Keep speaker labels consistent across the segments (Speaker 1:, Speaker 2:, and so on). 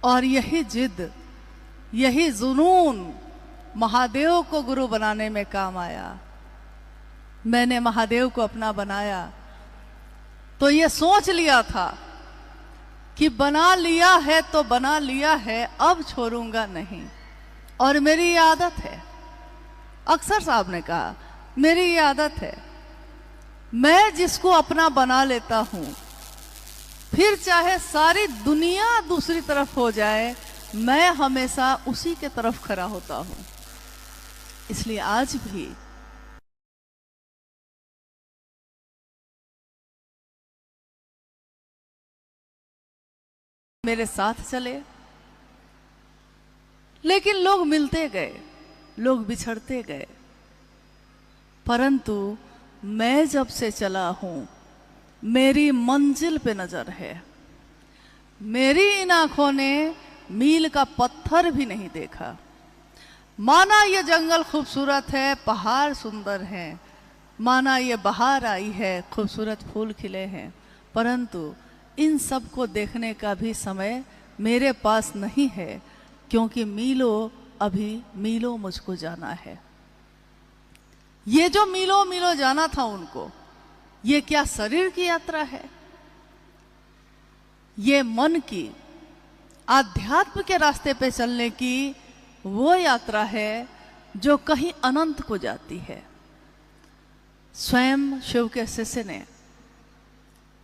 Speaker 1: और यही जिद, यही जुनून महादेव को गुरु बनाने में काम आया। मैंने महादेव को अपना बनाया तो ये सोच लिया था कि बना लिया है तो बना लिया है, अब छोड़ूंगा नहीं। और मेरी ये आदत है, अक्सर साहब ने कहा मेरी ये आदत है, मैं जिसको अपना बना लेता हूं फिर चाहे सारी दुनिया दूसरी तरफ हो जाए, मैं हमेशा उसी के तरफ खड़ा होता हूं। इसलिए आज भी मेरे साथ चले। लेकिन लोग मिलते गए, लोग बिछड़ते गए, परंतु मैं जब से चला हूं मेरी मंजिल पे नजर है। मेरी इन आंखों ने मील का पत्थर भी नहीं देखा। माना ये जंगल खूबसूरत है, पहाड़ सुंदर हैं, माना ये बहार आई है, खूबसूरत फूल खिले हैं, परंतु इन सब को देखने का भी समय मेरे पास नहीं है, क्योंकि मीलों, अभी मीलों मुझको जाना है। ये जो मीलों मीलों जाना था उनको, ये क्या शरीर की यात्रा है? ये मन की, आध्यात्म के रास्ते पे चलने की वो यात्रा है जो कहीं अनंत को जाती है। स्वयं शिव के शिष्य ने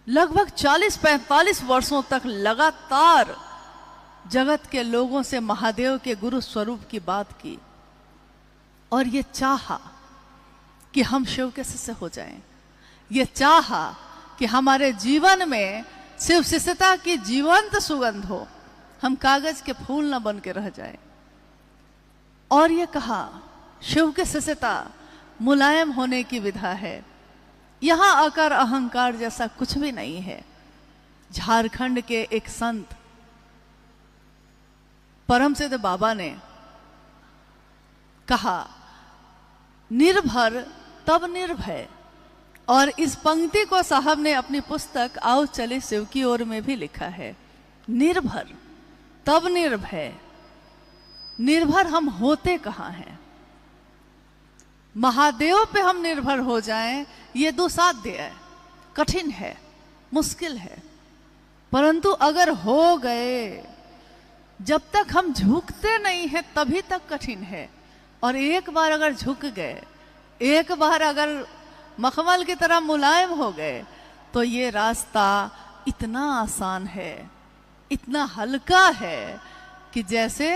Speaker 1: लगभग 40-45 वर्षों तक लगातार जगत के लोगों से महादेव के गुरु स्वरूप की बात की और ये चाहा कि हम शिव के शिष्य हो जाएं। ये चाहा कि हमारे जीवन में शिव शिष्यता की जीवंत सुगंध हो, हम कागज के फूल न बन के रह जाएं। और ये कहा शिव के शिष्यता मुलायम होने की विधा है, यहां आकर अहंकार जैसा कुछ भी नहीं है। झारखंड के एक संत परम सिद्ध बाबा ने कहा, निर्भर तब निर्भय। और इस पंक्ति को साहब ने अपनी पुस्तक आओ चले शिव की ओर में भी लिखा है। निर्भर तब निर्भय। निर्भर हम होते कहाँ हैं? महादेव पे हम निर्भर हो जाएं, ये दुसाध्य है, कठिन है, मुश्किल है। परंतु अगर हो गए, जब तक हम झुकते नहीं हैं तभी तक कठिन है। और एक बार अगर झुक गए, एक बार अगर मखमल की तरह मुलायम हो गए, तो ये रास्ता इतना आसान है, इतना हल्का है कि जैसे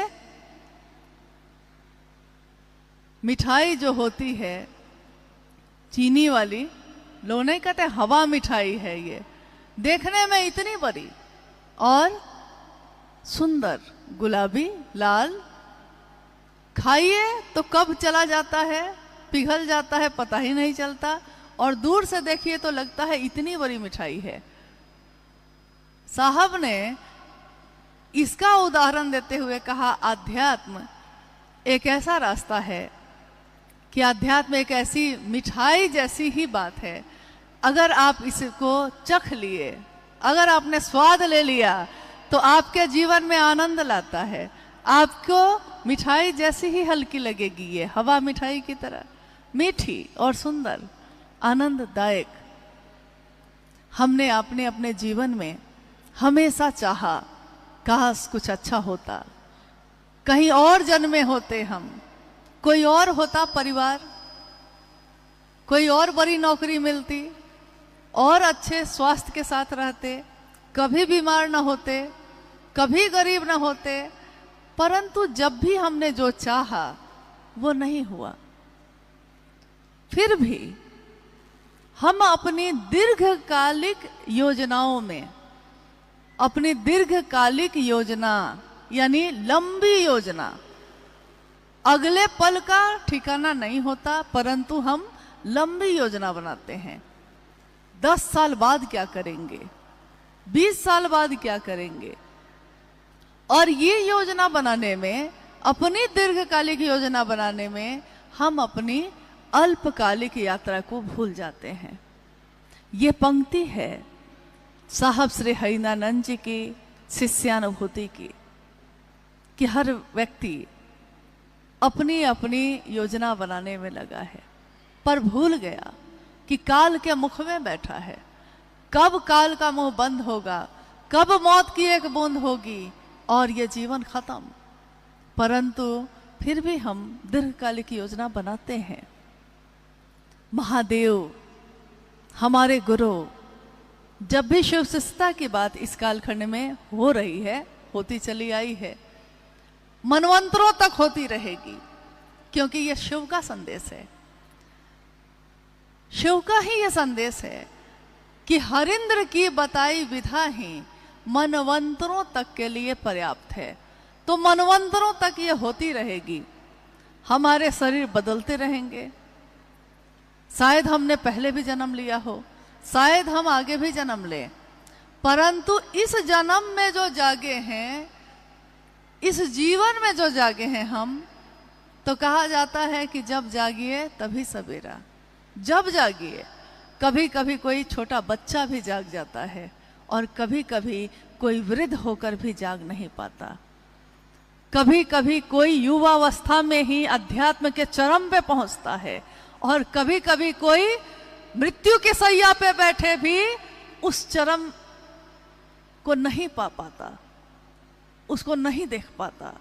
Speaker 1: मिठाई जो होती है चीनी वाली, लोग नहीं कहते हवा मिठाई है, ये देखने में इतनी बड़ी और सुंदर, गुलाबी लाल, खाइए तो कब चला जाता है, पिघल जाता है, पता ही नहीं चलता। और दूर से देखिए तो लगता है इतनी बड़ी मिठाई है। साहब ने इसका उदाहरण देते हुए कहा, आध्यात्म एक ऐसा रास्ता है कि अध्यात्म एक ऐसी मिठाई जैसी ही बात है। अगर आप इसको चख लिए, अगर आपने स्वाद ले लिया, तो आपके जीवन में आनंद लाता है। आपको मिठाई जैसी ही हल्की लगेगी, ये हवा मिठाई की तरह मीठी और सुंदर, आनंददायक। हमने अपने अपने जीवन में हमेशा चाहा, काश कुछ अच्छा होता, कहीं और जन्मे होते हम, कोई और होता परिवार, कोई और बड़ी नौकरी मिलती, और अच्छे स्वास्थ्य के साथ रहते, कभी बीमार ना होते, कभी गरीब ना होते। परंतु जब भी हमने जो चाहा वो नहीं हुआ। फिर भी हम अपनी दीर्घकालिक योजनाओं में, अपनी दीर्घकालिक योजना यानी लंबी योजना, अगले पल का ठिकाना नहीं होता, परंतु हम लंबी योजना बनाते हैं। 10 साल बाद क्या करेंगे, 20 साल बाद क्या करेंगे। और ये योजना बनाने में, अपनी दीर्घकालिक योजना बनाने में, हम अपनी अल्पकालिक यात्रा को भूल जाते हैं। ये पंक्ति है साहब श्री हरिनानंद जी की शिष्यानुभूति की। कि हर व्यक्ति अपनी अपनी योजना बनाने में लगा है, पर भूल गया कि काल के मुख में बैठा है। कब काल का मुंह बंद होगा, कब मौत की एक बूंद होगी और ये जीवन खत्म। परंतु फिर भी हम दीर्घकालिक योजना बनाते हैं। महादेव हमारे गुरु, जब भी शिव शिष्टता की बात इस कालखंड में हो रही है, होती चली आई है, मनवंतरों तक होती रहेगी, क्योंकि यह शिव का संदेश है। शिव का ही यह संदेश है कि हरिंद्र की बताई विधा ही मनवंतरों तक के लिए पर्याप्त है। तो मनवंतरों तक ये होती रहेगी। हमारे शरीर बदलते रहेंगे। शायद हमने पहले भी जन्म लिया हो, शायद हम आगे भी जन्म लें, परंतु इस जन्म में जो जागे हैं, इस जीवन में जो जागे हैं हम, तो कहा जाता है कि जब जागिए तभी सवेरा। जब जागिए, कभी कभी कोई छोटा बच्चा भी जाग जाता है और कभी कभी कोई वृद्ध होकर भी जाग नहीं पाता। कभी कभी कोई युवावस्था में ही अध्यात्म के चरम पे पहुंचता है और कभी कभी कोई मृत्यु के सैया पे बैठे भी उस चरम को नहीं पा पाता, उसको नहीं देख पाता।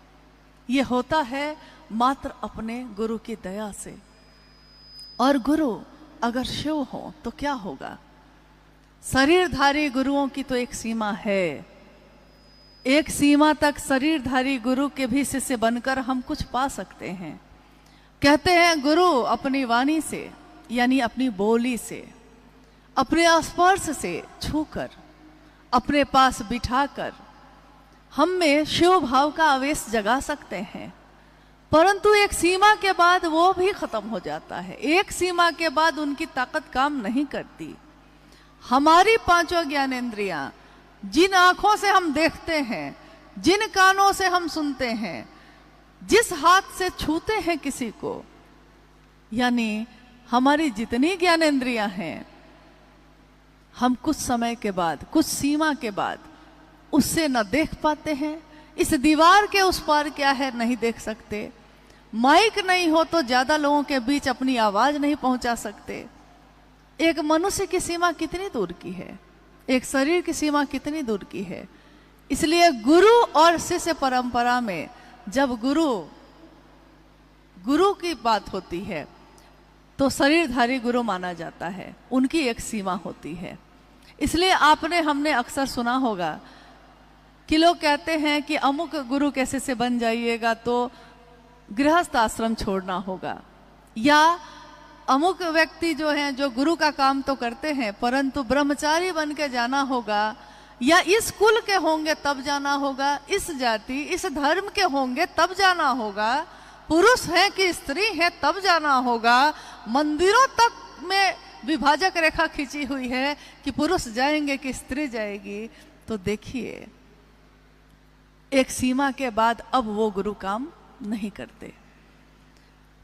Speaker 1: ये होता है मात्र अपने गुरु की दया से। और गुरु अगर शिव हो तो क्या होगा? शरीरधारी गुरुओं की तो एक सीमा है। एक सीमा तक शरीरधारी गुरु के भी शिष्य बनकर हम कुछ पा सकते हैं। कहते हैं गुरु अपनी वाणी से, यानी अपनी बोली से, अपने स्पर्श से छूकर, अपने पास बिठाकर हम में शिव भाव का आवेश जगा सकते हैं। परंतु एक सीमा के बाद वो भी खत्म हो जाता है। एक सीमा के बाद उनकी ताकत काम नहीं करती। हमारी पांचों ज्ञानेंद्रियां, जिन आंखों से हम देखते हैं, जिन कानों से हम सुनते हैं, जिस हाथ से छूते हैं किसी को, यानी हमारी जितनी ज्ञानेंद्रियां हैं, हम कुछ समय के बाद, कुछ सीमा के बाद उससे न देख पाते हैं। इस दीवार के उस पार क्या है नहीं देख सकते। माइक नहीं हो तो ज्यादा लोगों के बीच अपनी आवाज नहीं पहुंचा सकते। एक मनुष्य की सीमा कितनी दूर की है, एक शरीर की सीमा कितनी दूर की है। इसलिए गुरु और शिष्य परंपरा में जब गुरु की बात होती है तो शरीरधारी गुरु माना जाता है, उनकी एक सीमा होती है। इसलिए हमने अक्सर सुना होगा कि लोग कहते हैं कि अमुक गुरु के शिष्य बन जाइएगा तो गृहस्थ आश्रम छोड़ना होगा, या अमुक व्यक्ति जो हैं जो गुरु का काम तो करते हैं परंतु ब्रह्मचारी बन के जाना होगा, या इस कुल के होंगे तब जाना होगा, इस जाति इस धर्म के होंगे तब जाना होगा, पुरुष है कि स्त्री है तब जाना होगा। मंदिरों तक में विभाजक रेखा खींची हुई है कि पुरुष जाएंगे कि स्त्री जाएगी। तो देखिए, एक सीमा के बाद अब वो गुरु काम नहीं करते।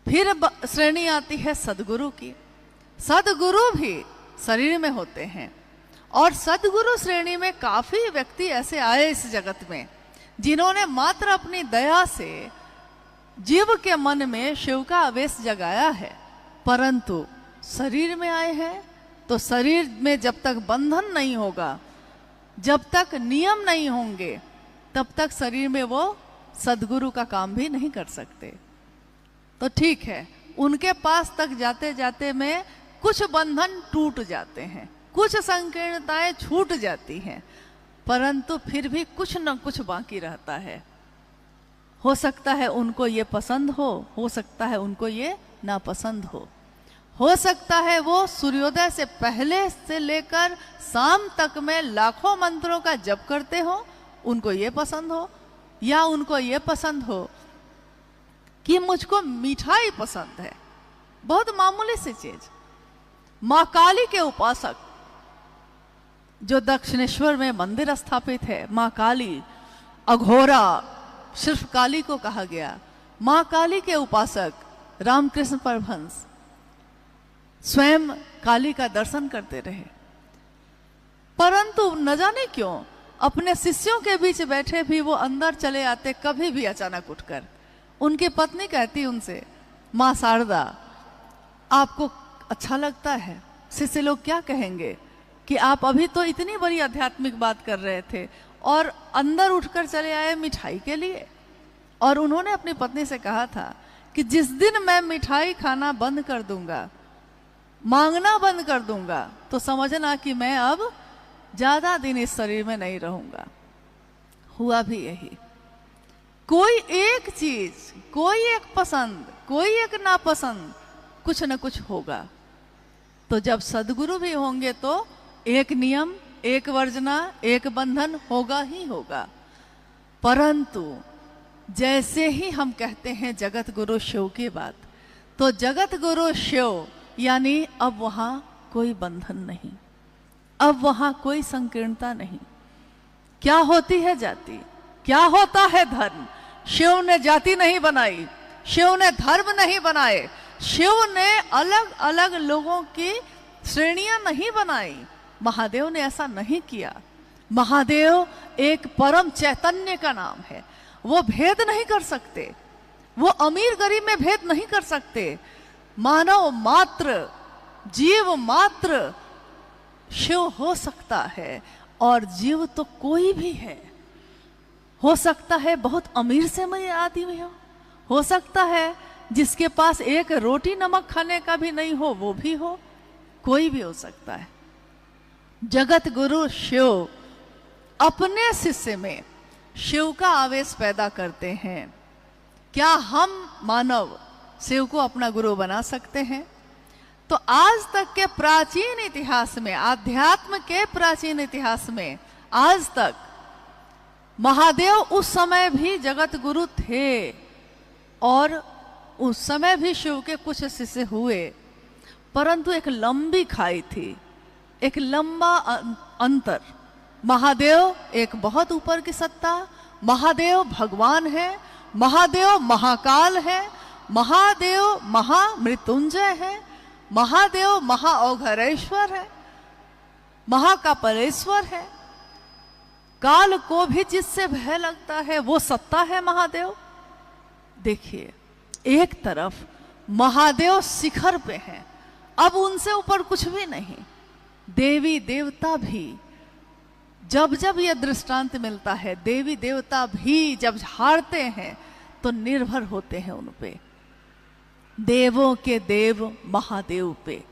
Speaker 1: फिर श्रेणी आती है सदगुरु की। सदगुरु भी शरीर में होते हैं और सदगुरु श्रेणी में काफी व्यक्ति ऐसे आए इस जगत में जिन्होंने मात्र अपनी दया से जीव के मन में शिव का आवेश जगाया है, परंतु शरीर में आए हैं तो शरीर में जब तक बंधन नहीं होगा, जब तक नियम नहीं होंगे, तब तक शरीर में वो सदगुरु का काम भी नहीं कर सकते। तो ठीक है, उनके पास तक जाते जाते में कुछ बंधन टूट जाते हैं, कुछ संकीर्णताएं छूट जाती हैं, परंतु फिर भी कुछ न कुछ बाकी रहता है। हो सकता है उनको ये पसंद हो सकता है उनको ये नापसंद हो सकता है वो सूर्योदय से पहले से लेकर शाम तक में लाखों मंत्रों का जप करते हो, उनको ये पसंद हो, या उनको ये पसंद हो कि मुझको मिठाई पसंद है, बहुत मामूली सी चीज। माँ काली के उपासक जो दक्षिणेश्वर में मंदिर स्थापित है, माँ काली, अघोरा सिर्फ काली को कहा गया। माँ काली के उपासक रामकृष्ण परमहंस स्वयं काली का दर्शन करते रहे, परंतु न जाने क्यों अपने शिष्यों के बीच बैठे भी वो अंदर चले आते कभी भी अचानक उठकर। उनकी पत्नी कहती उनसे, माँ शारदा, आपको अच्छा लगता है? शिष्य लोग क्या कहेंगे कि आप अभी तो इतनी बड़ी आध्यात्मिक बात कर रहे थे और अंदर उठकर चले आए मिठाई के लिए। और उन्होंने अपनी पत्नी से कहा था कि जिस दिन मैं मिठाई खाना बंद कर दूंगा, मांगना बंद कर दूंगा, तो समझना कि मैं अब ज्यादा दिन इस शरीर में नहीं रहूंगा। हुआ भी यही। कोई एक चीज, कोई एक पसंद, कोई एक नापसंद, कुछ न कुछ होगा। तो जब सदगुरु भी होंगे तो एक नियम, एक वर्जना, एक बंधन होगा ही होगा। परंतु जैसे ही हम कहते हैं जगत गुरु शिव की बात, तो जगत गुरु शिव यानी अब वहां कोई बंधन नहीं, अब वहां कोई संकीर्णता नहीं। क्या होती है जाति, क्या होता है धर्म? शिव ने जाति नहीं बनाई, शिव ने धर्म नहीं बनाए, शिव ने अलग अलग लोगों की श्रेणियां नहीं बनाई। महादेव ने ऐसा नहीं किया। महादेव एक परम चैतन्य का नाम है। वो भेद नहीं कर सकते, वो अमीर गरीब में भेद नहीं कर सकते। मानव मात्र, जीव मात्र शिव हो सकता है। और जीव तो कोई भी है, हो सकता है बहुत अमीर से मैं आदमी हो सकता है जिसके पास एक रोटी नमक खाने का भी नहीं हो, वो भी हो, कोई भी हो सकता है। जगत गुरु शिव अपने शिष्य में शिव का आवेश पैदा करते हैं। क्या हम मानव शिव को अपना गुरु बना सकते हैं? तो आज तक के प्राचीन इतिहास में, आध्यात्म के प्राचीन इतिहास में आज तक महादेव उस समय भी जगत गुरु थे और उस समय भी शिव के कुछ शिष्य हुए। परंतु एक लंबी खाई थी, एक लंबा अंतर। महादेव एक बहुत ऊपर की सत्ता, महादेव भगवान है, महादेव महाकाल है, महादेव महामृत्युंजय है, महादेव महाऔघरेश्वर है, महाकापलेश्वर है। काल को भी जिससे भय लगता है वो सत्ता है महादेव। देखिए, एक तरफ महादेव शिखर पे हैं, अब उनसे ऊपर कुछ भी नहीं। देवी देवता भी, जब जब यह दृष्टांत मिलता है, देवी देवता भी जब हारते हैं तो निर्भर होते हैं उन पे, देवों के देव महादेव पे।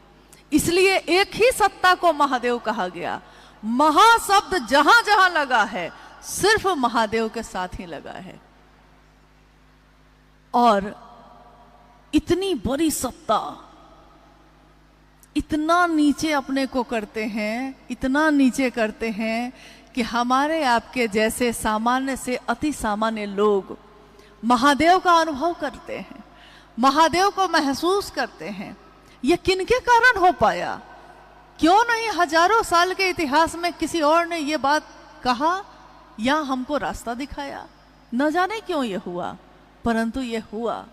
Speaker 1: इसलिए एक ही सत्ता को महादेव कहा गया। महाशब्द जहां जहां लगा है सिर्फ महादेव के साथ ही लगा है। और इतनी बड़ी सत्ता इतना नीचे अपने को करते हैं, इतना नीचे करते हैं कि हमारे आपके जैसे सामान्य से अति सामान्य लोग महादेव का अनुभव करते हैं, महादेव को महसूस करते हैं। ये किनके कारण हो पाया? क्यों नहीं हजारों साल के इतिहास में किसी और ने ये बात कहा या हमको रास्ता दिखाया? न जाने क्यों ये हुआ, परंतु ये हुआ।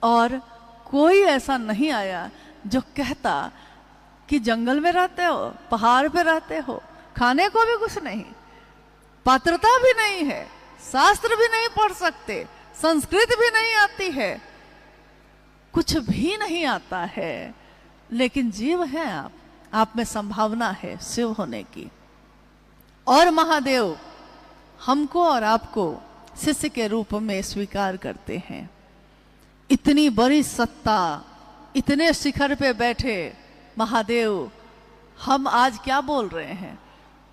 Speaker 1: और कोई ऐसा नहीं आया जो कहता कि जंगल में रहते हो, पहाड़ पे रहते हो, खाने को भी कुछ नहीं, पात्रता भी नहीं है, शास्त्र भी नहीं पढ़ सकते, संस्कृत भी नहीं आती है, कुछ भी नहीं आता है, लेकिन जीव है आप में संभावना है शिव होने की। और महादेव हमको और आपको शिष्य के रूप में स्वीकार करते हैं। इतनी बड़ी सत्ता, इतने शिखर पे बैठे महादेव, हम आज क्या बोल रहे हैं?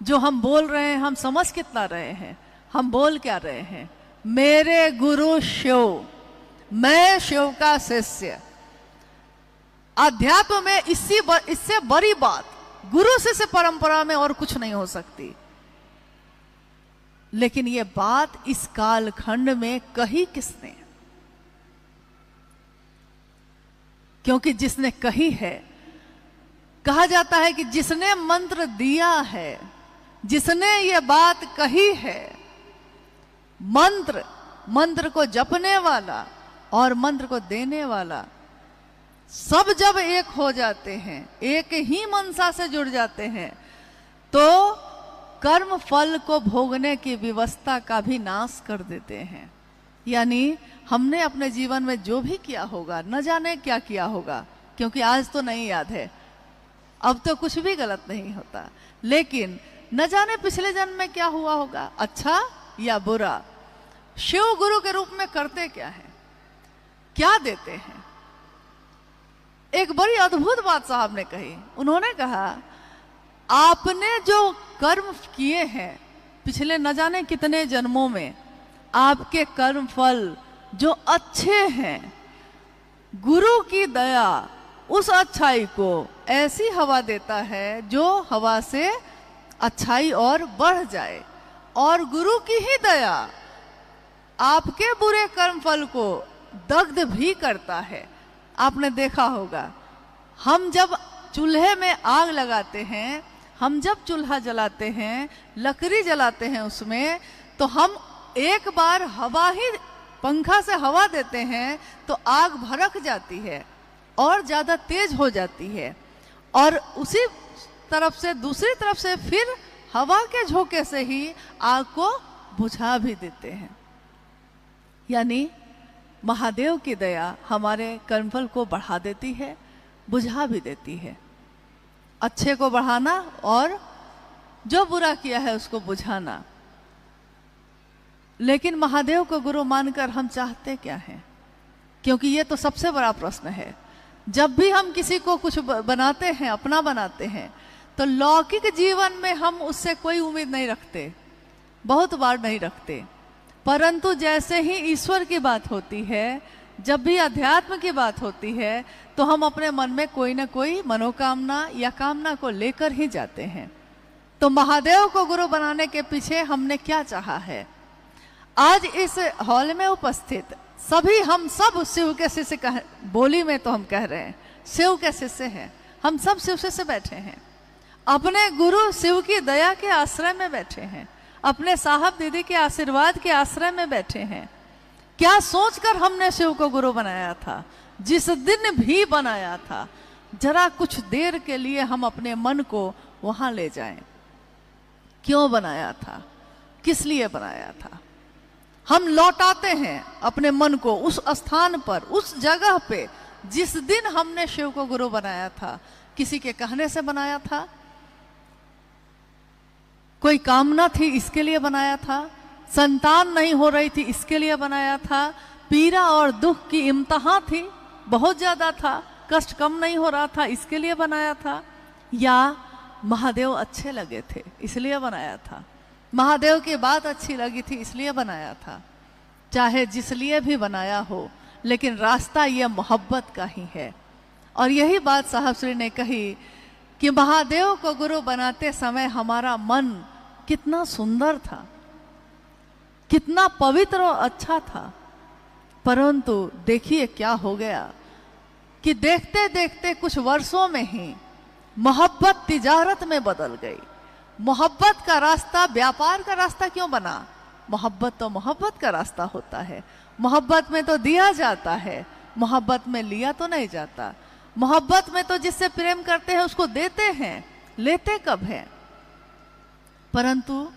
Speaker 1: जो हम बोल रहे हैं हम समझ कितना रहे हैं? हम बोल क्या रहे हैं? मेरे गुरु शिव, मैं शिव का शिष्य। अध्यात्म में इससे बड़ी बात गुरु शिष्य परंपरा में और कुछ नहीं हो सकती। लेकिन ये बात इस कालखंड में कही किसने? क्योंकि जिसने कही है, कहा जाता है कि जिसने मंत्र दिया है, जिसने ये बात कही है, मंत्र को जपने वाला और मंत्र को देने वाला सब जब एक हो जाते हैं, एक ही मनसा से जुड़ जाते हैं, तो कर्म फल को भोगने की व्यवस्था का भी नाश कर देते हैं। यानी हमने अपने जीवन में जो भी किया होगा, न जाने क्या किया होगा, क्योंकि आज तो नहीं याद है, अब तो कुछ भी गलत नहीं होता, लेकिन न जाने पिछले जन्म में क्या हुआ होगा, अच्छा या बुरा। शिव गुरु के रूप में करते क्या है, क्या देते हैं। एक बड़ी अद्भुत बात साहब ने कही। उन्होंने कहा, आपने जो कर्म किए हैं पिछले न जाने कितने जन्मों में, आपके कर्म फल जो अच्छे हैं, गुरु की दया उस अच्छाई को ऐसी हवा देता है जो हवा से अच्छाई और बढ़ जाए, और गुरु की ही दया आपके बुरे कर्म फल को दग्ध भी करता है। आपने देखा होगा, हम जब चूल्हे में आग लगाते हैं, हम जब चूल्हा जलाते हैं, लकड़ी जलाते हैं उसमें, तो हम एक बार हवा ही, पंखा से हवा देते हैं तो आग भड़क जाती है और ज़्यादा तेज हो जाती है, और उसी तरफ से दूसरी तरफ से फिर हवा के झोंके से ही आग को बुझा भी देते हैं। यानी महादेव की दया हमारे कर्मफल को बढ़ा देती है, बुझा भी देती है। अच्छे को बढ़ाना और जो बुरा किया है उसको बुझाना। लेकिन महादेव को गुरु मानकर हम चाहते क्या हैं? क्योंकि ये तो सबसे बड़ा प्रश्न है। जब भी हम किसी को कुछ बनाते हैं, अपना बनाते हैं, तो लौकिक जीवन में हम उससे कोई उम्मीद नहीं रखते, बहुत बार नहीं रखते। परंतु जैसे ही ईश्वर की बात होती है, जब भी अध्यात्म की बात होती है, तो हम अपने मन में कोई ना कोई मनोकामना या कामना को लेकर ही जाते हैं। तो महादेव को गुरु बनाने के पीछे हमने क्या चाहा है? आज इस हॉल में उपस्थित सभी, हम सब शिव के शिष्य, बोली में तो हम कह रहे हैं शिव के शिष्य हैं, हम सब शिव से बैठे हैं, अपने गुरु शिव की दया के आश्रय में बैठे हैं, अपने साहब दीदी के आशीर्वाद के आश्रय में बैठे हैं। क्या सोचकर हमने शिव को गुरु बनाया था? जिस दिन भी बनाया था, जरा कुछ देर के लिए हम अपने मन को वहां ले जाएं। क्यों बनाया था? किस लिए बनाया था? हम लौटाते हैं अपने मन को उस स्थान पर, उस जगह पे जिस दिन हमने शिव को गुरु बनाया था। किसी के कहने से बनाया था, कोई कामना थी इसके लिए बनाया था, संतान नहीं हो रही थी इसके लिए बनाया था, पीड़ा और दुख की इम्तिहान थी, बहुत ज्यादा था, कष्ट कम नहीं हो रहा था इसके लिए बनाया था, या महादेव अच्छे लगे थे इसलिए बनाया था, महादेव की बात अच्छी लगी थी इसलिए बनाया था। चाहे जिस लिए भी बनाया हो, लेकिन रास्ता यह मोहब्बत का ही है। और यही बात साहब श्री ने कही कि महादेव को गुरु बनाते समय हमारा मन कितना सुंदर था, कितना पवित्र और अच्छा था। परंतु देखिए क्या हो गया कि देखते देखते कुछ वर्षों में ही मोहब्बत तिजारत में बदल गई। मोहब्बत का रास्ता व्यापार का रास्ता क्यों बना? मोहब्बत तो मोहब्बत का रास्ता होता है। मोहब्बत में तो दिया जाता है, मोहब्बत में लिया तो नहीं जाता। मोहब्बत में तो जिससे प्रेम करते हैं उसको देते हैं, लेते कब है? परंतु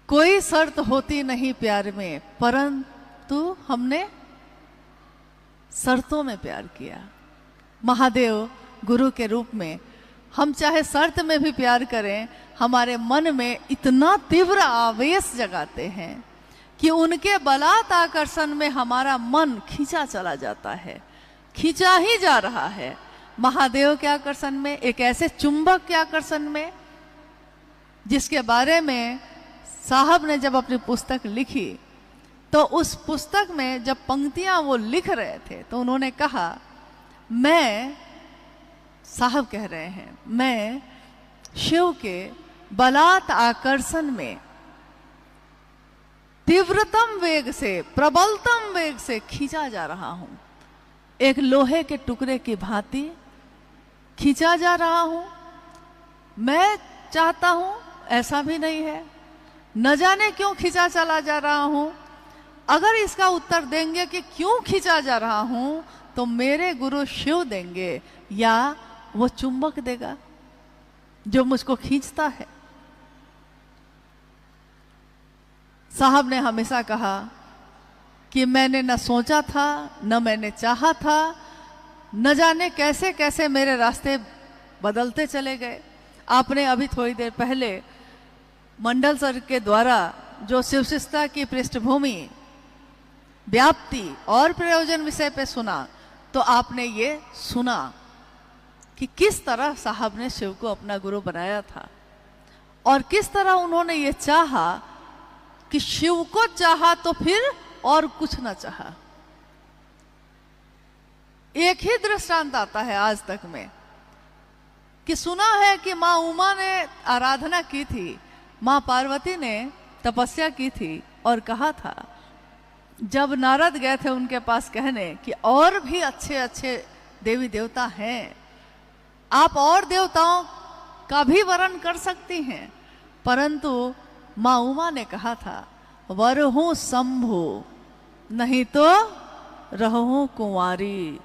Speaker 1: कोई शर्त होती नहीं प्यार में, परंतु हमने शर्तों में प्यार किया। महादेव गुरु के रूप में हम चाहे शर्त में भी प्यार करें, हमारे मन में इतना तीव्र आवेश जगाते हैं कि उनके बलात् आकर्षण में हमारा मन खींचा चला जाता है, खींचा ही जा रहा है महादेव के आकर्षण में, एक ऐसे चुंबक के आकर्षण में जिसके बारे में साहब ने जब अपनी पुस्तक लिखी, तो उस पुस्तक में जब पंक्तियां वो लिख रहे थे तो उन्होंने कहा, मैं, साहब कह रहे हैं, मैं शिव के बलात् आकर्षण में तीव्रतम वेग से, प्रबलतम वेग से खींचा जा रहा हूं, एक लोहे के टुकड़े की भांति खींचा जा रहा हूं। मैं चाहता हूं ऐसा भी नहीं है, न जाने क्यों खींचा चला जा रहा हूं। अगर इसका उत्तर देंगे कि क्यों खींचा जा रहा हूं, तो मेरे गुरु शिव देंगे या वो चुंबक देगा। जो मुझको खींचता है। साहब ने हमेशा कहा कि मैंने न सोचा था, न मैंने चाहा था, न जाने कैसे कैसे मेरे रास्ते बदलते चले गए। आपने अभी थोड़ी देर पहले मंडल सर के द्वारा जो शिवशिष्टता की पृष्ठभूमि, व्याप्ति और प्रयोजन विषय पे सुना, तो आपने ये सुना कि किस तरह साहब ने शिव को अपना गुरु बनाया था और किस तरह उन्होंने ये चाहा कि शिव को चाहा तो फिर और कुछ ना चाहा। एक ही दृष्टांत आता है आज तक में कि सुना है कि माँ उमा ने आराधना की थी, माँ पार्वती ने तपस्या की थी और कहा था, जब नारद गए थे उनके पास कहने कि और भी अच्छे अच्छे देवी देवता हैं, आप और देवताओं का भी वर्ण कर सकती हैं, परंतु माँ उमा ने कहा था, वरहूं शंभु नहीं तो रहूं कुंवारी,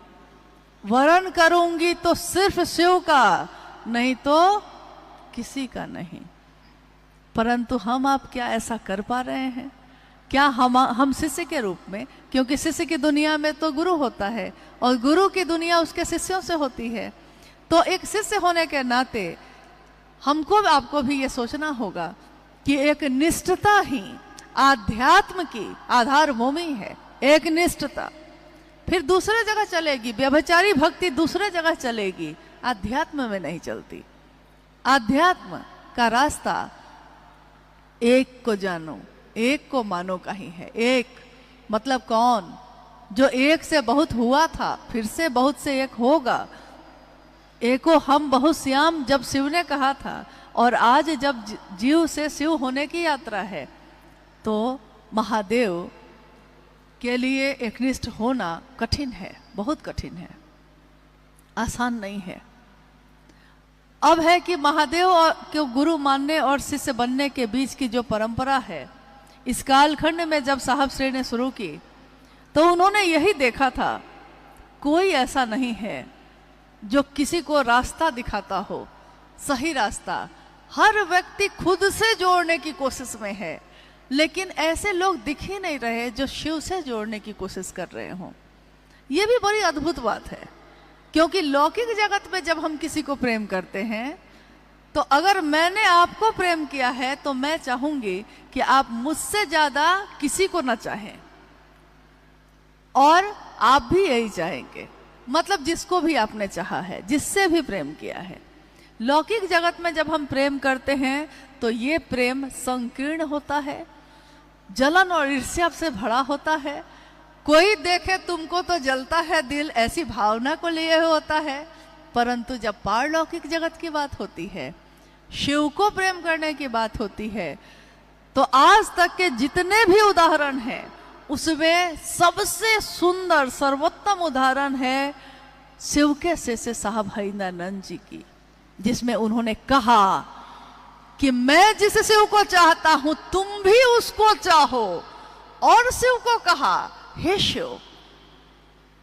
Speaker 1: वरण करूंगी तो सिर्फ शिव का, नहीं तो किसी का नहीं। परंतु हम आप क्या ऐसा कर पा रहे हैं? क्या हम शिष्य के रूप में, क्योंकि शिष्य की दुनिया में तो गुरु होता है और गुरु की दुनिया उसके शिष्यों से होती है, तो एक शिष्य होने के नाते हमको आपको भी ये सोचना होगा कि एक निष्ठता ही आध्यात्म की आधार भूमि है। एक निष्ठता, फिर दूसरे जगह चलेगी, व्यभिचारी भक्ति दूसरे जगह चलेगी, आध्यात्म में नहीं चलती। आध्यात्म का रास्ता एक को जानो, एक को मानो का ही है। एक मतलब कौन? जो एक से बहुत हुआ था, फिर से बहुत से एक होगा। एको हम बहुत श्याम जब शिव ने कहा था, और आज जब जीव से शिव होने की यात्रा है, तो महादेव के लिए एकनिष्ठ होना कठिन है, बहुत कठिन है, आसान नहीं है। अब है कि महादेव को गुरु मानने और शिष्य बनने के बीच की जो परंपरा है, इस कालखंड में जब साहब श्री ने शुरू की तो उन्होंने यही देखा था, कोई ऐसा नहीं है जो किसी को रास्ता दिखाता हो, सही रास्ता। हर व्यक्ति खुद से जोड़ने की कोशिश में है, लेकिन ऐसे लोग दिख ही नहीं रहे जो शिव से जोड़ने की कोशिश कर रहे हों। ये भी बड़ी अद्भुत बात है, क्योंकि लौकिक जगत में जब हम किसी को प्रेम करते हैं, तो अगर मैंने आपको प्रेम किया है तो मैं चाहूंगी कि आप मुझसे ज्यादा किसी को ना चाहें, और आप भी यही चाहेंगे। मतलब जिसको भी आपने चाहा है, जिससे भी प्रेम किया है। लौकिक जगत में जब हम प्रेम करते हैं तो ये प्रेम संकीर्ण होता है, जलन और ईर्ष्या से भरा होता है। कोई देखे तुमको तो जलता है दिल, ऐसी भावना को लिए होता है। परंतु जब पारलौकिक जगत की बात होती है, शिव को प्रेम करने की बात होती है, तो आज तक के जितने भी उदाहरण हैं उसमें सबसे सुंदर सर्वोत्तम उदाहरण है शिव के शिष्य साहब हरिंद्रानंद जी की, जिसमें उन्होंने कहा कि मैं जिस शिव को चाहता हूं तुम भी उसको चाहो। और शिव को कहा, हे शिव,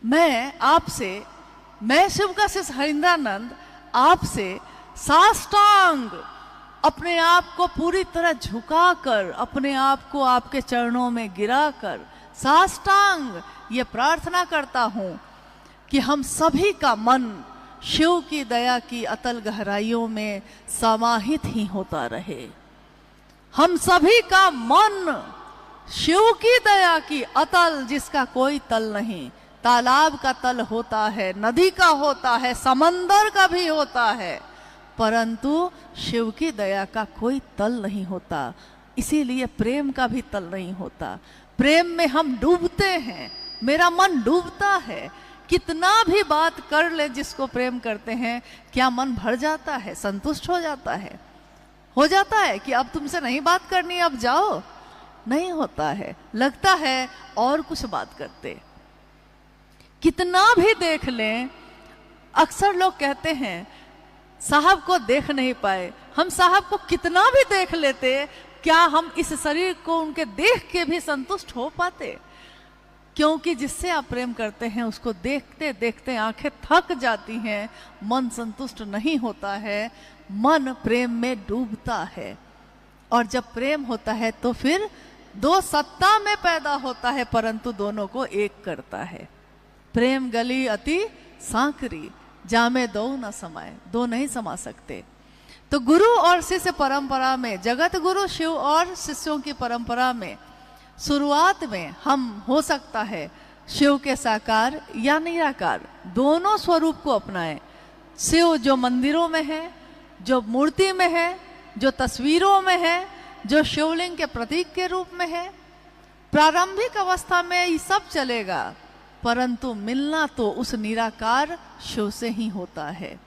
Speaker 1: मैं शिव का शिष्य हरिंद्रानंद आपसे साष्टांग अपने आप को पूरी तरह झुकाकर, अपने आप को आपके चरणों में गिराकर साष्टांग ये प्रार्थना करता हूं कि हम सभी का मन शिव की दया की अतल गहराइयों में समाहित ही होता रहे। हम सभी का मन शिव की दया की अतल, जिसका कोई तल नहीं, तालाब का तल होता है, नदी का होता है, समंदर का भी होता है, परंतु शिव की दया का कोई तल नहीं होता। इसीलिए प्रेम का भी तल नहीं होता। प्रेम में हम डूबते हैं, मेरा मन डूबता है। कितना भी बात कर ले जिसको प्रेम करते हैं, क्या मन भर जाता है, संतुष्ट हो जाता है कि अब तुमसे नहीं बात करनी, अब जाओ? नहीं होता है, लगता है और कुछ बात करते। कितना भी देख लें, अक्सर लोग कहते हैं साहब को देख नहीं पाए। हम साहब को कितना भी देख लेते, क्या हम इस शरीर को उनके देख के भी संतुष्ट हो पाते? क्योंकि जिससे आप प्रेम करते हैं उसको देखते देखते आंखें थक जाती हैं, मन संतुष्ट नहीं होता है, मन प्रेम में डूबता है, और जब प्रेम होता है तो फिर दो सत्ता में पैदा होता है, परंतु दोनों को एक करता है। प्रेम गली अति सांकरी, जामे दो न समाए, दो नहीं समा सकते। तो गुरु और शिष्य परंपरा में, जगत गुरु शिव और शिष्यों की परंपरा में शुरुआत में हम हो सकता है शिव के साकार या निराकार दोनों स्वरूप को अपनाएं। शिव जो मंदिरों में है, जो मूर्ति में है, जो तस्वीरों में है, जो शिवलिंग के प्रतीक के रूप में है, प्रारंभिक अवस्था में ये सब चलेगा, परंतु मिलना तो उस निराकार शिव से ही होता है।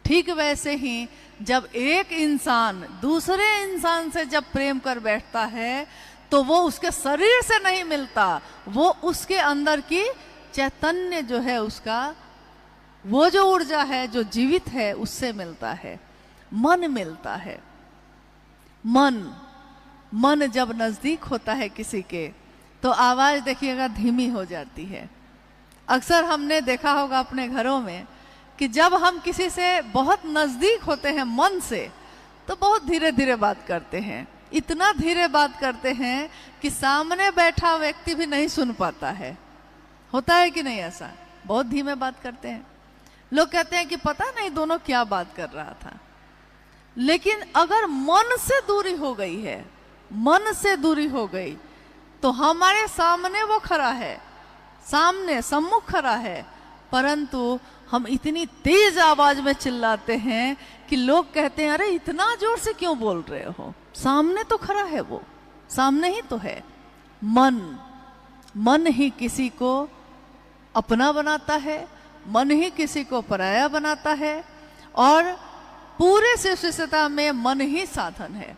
Speaker 1: ठीक वैसे ही जब एक इंसान दूसरे इंसान से जब प्रेम कर बैठता है तो वो उसके शरीर से नहीं मिलता, वो उसके अंदर की चैतन्य जो है उसका, वो जो ऊर्जा है जो जीवित है उससे मिलता है, मन मिलता है। मन जब नजदीक होता है किसी के तो आवाज देखिएगा धीमी हो जाती है। अक्सर हमने देखा होगा अपने घरों में कि जब हम किसी से बहुत नजदीक होते हैं मन से तो बहुत धीरे धीरे बात करते हैं, इतना धीरे बात करते हैं कि सामने बैठा व्यक्ति भी नहीं सुन पाता है। होता है कि नहीं ऐसा? बहुत धीमे बात करते हैं। लोग कहते हैं कि पता नहीं दोनों क्या बात कर रहा था। लेकिन अगर मन से दूरी हो गई है, मन से दूरी हो गई, तो हमारे सामने वो खड़ा है, सामने सम्मुख खड़ा है, परंतु हम इतनी तेज आवाज में चिल्लाते हैं कि लोग कहते हैं अरे इतना जोर से क्यों बोल रहे हो, सामने तो खड़ा है, वो सामने ही तो है। मन ही किसी को अपना बनाता है, मन ही किसी को पराया बनाता है, और पूरे शिव शिष्यता में मन ही साधन है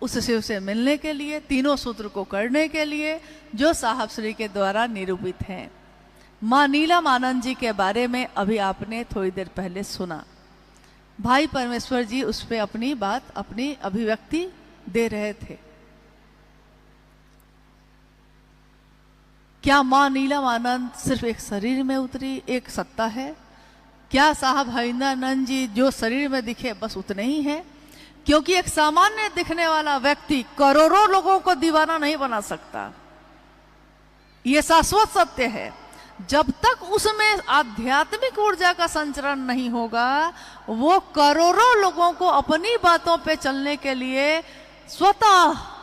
Speaker 1: उस शिव से मिलने के लिए, तीनों सूत्र को करने के लिए जो साहब श्री के द्वारा निरूपित हैं। माँ नीलम आनंद जी के बारे में अभी आपने थोड़ी देर पहले सुना। भाई परमेश्वर जी उस पर अपनी बात, अपनी अभिव्यक्ति दे रहे थे। क्या माँ नीलम आनंद सिर्फ एक शरीर में उतरी एक सत्ता है? क्या साहब हरिंदरानंद जी जो शरीर में दिखे बस उतने ही हैं? क्योंकि एक सामान्य दिखने वाला व्यक्ति करोड़ों लोगों को दीवाना नहीं बना सकता, यह शाश्वत सत्य है। जब तक उसमें आध्यात्मिक ऊर्जा का संचरण नहीं होगा, वो करोड़ों लोगों को अपनी बातों पे चलने के लिए स्वतः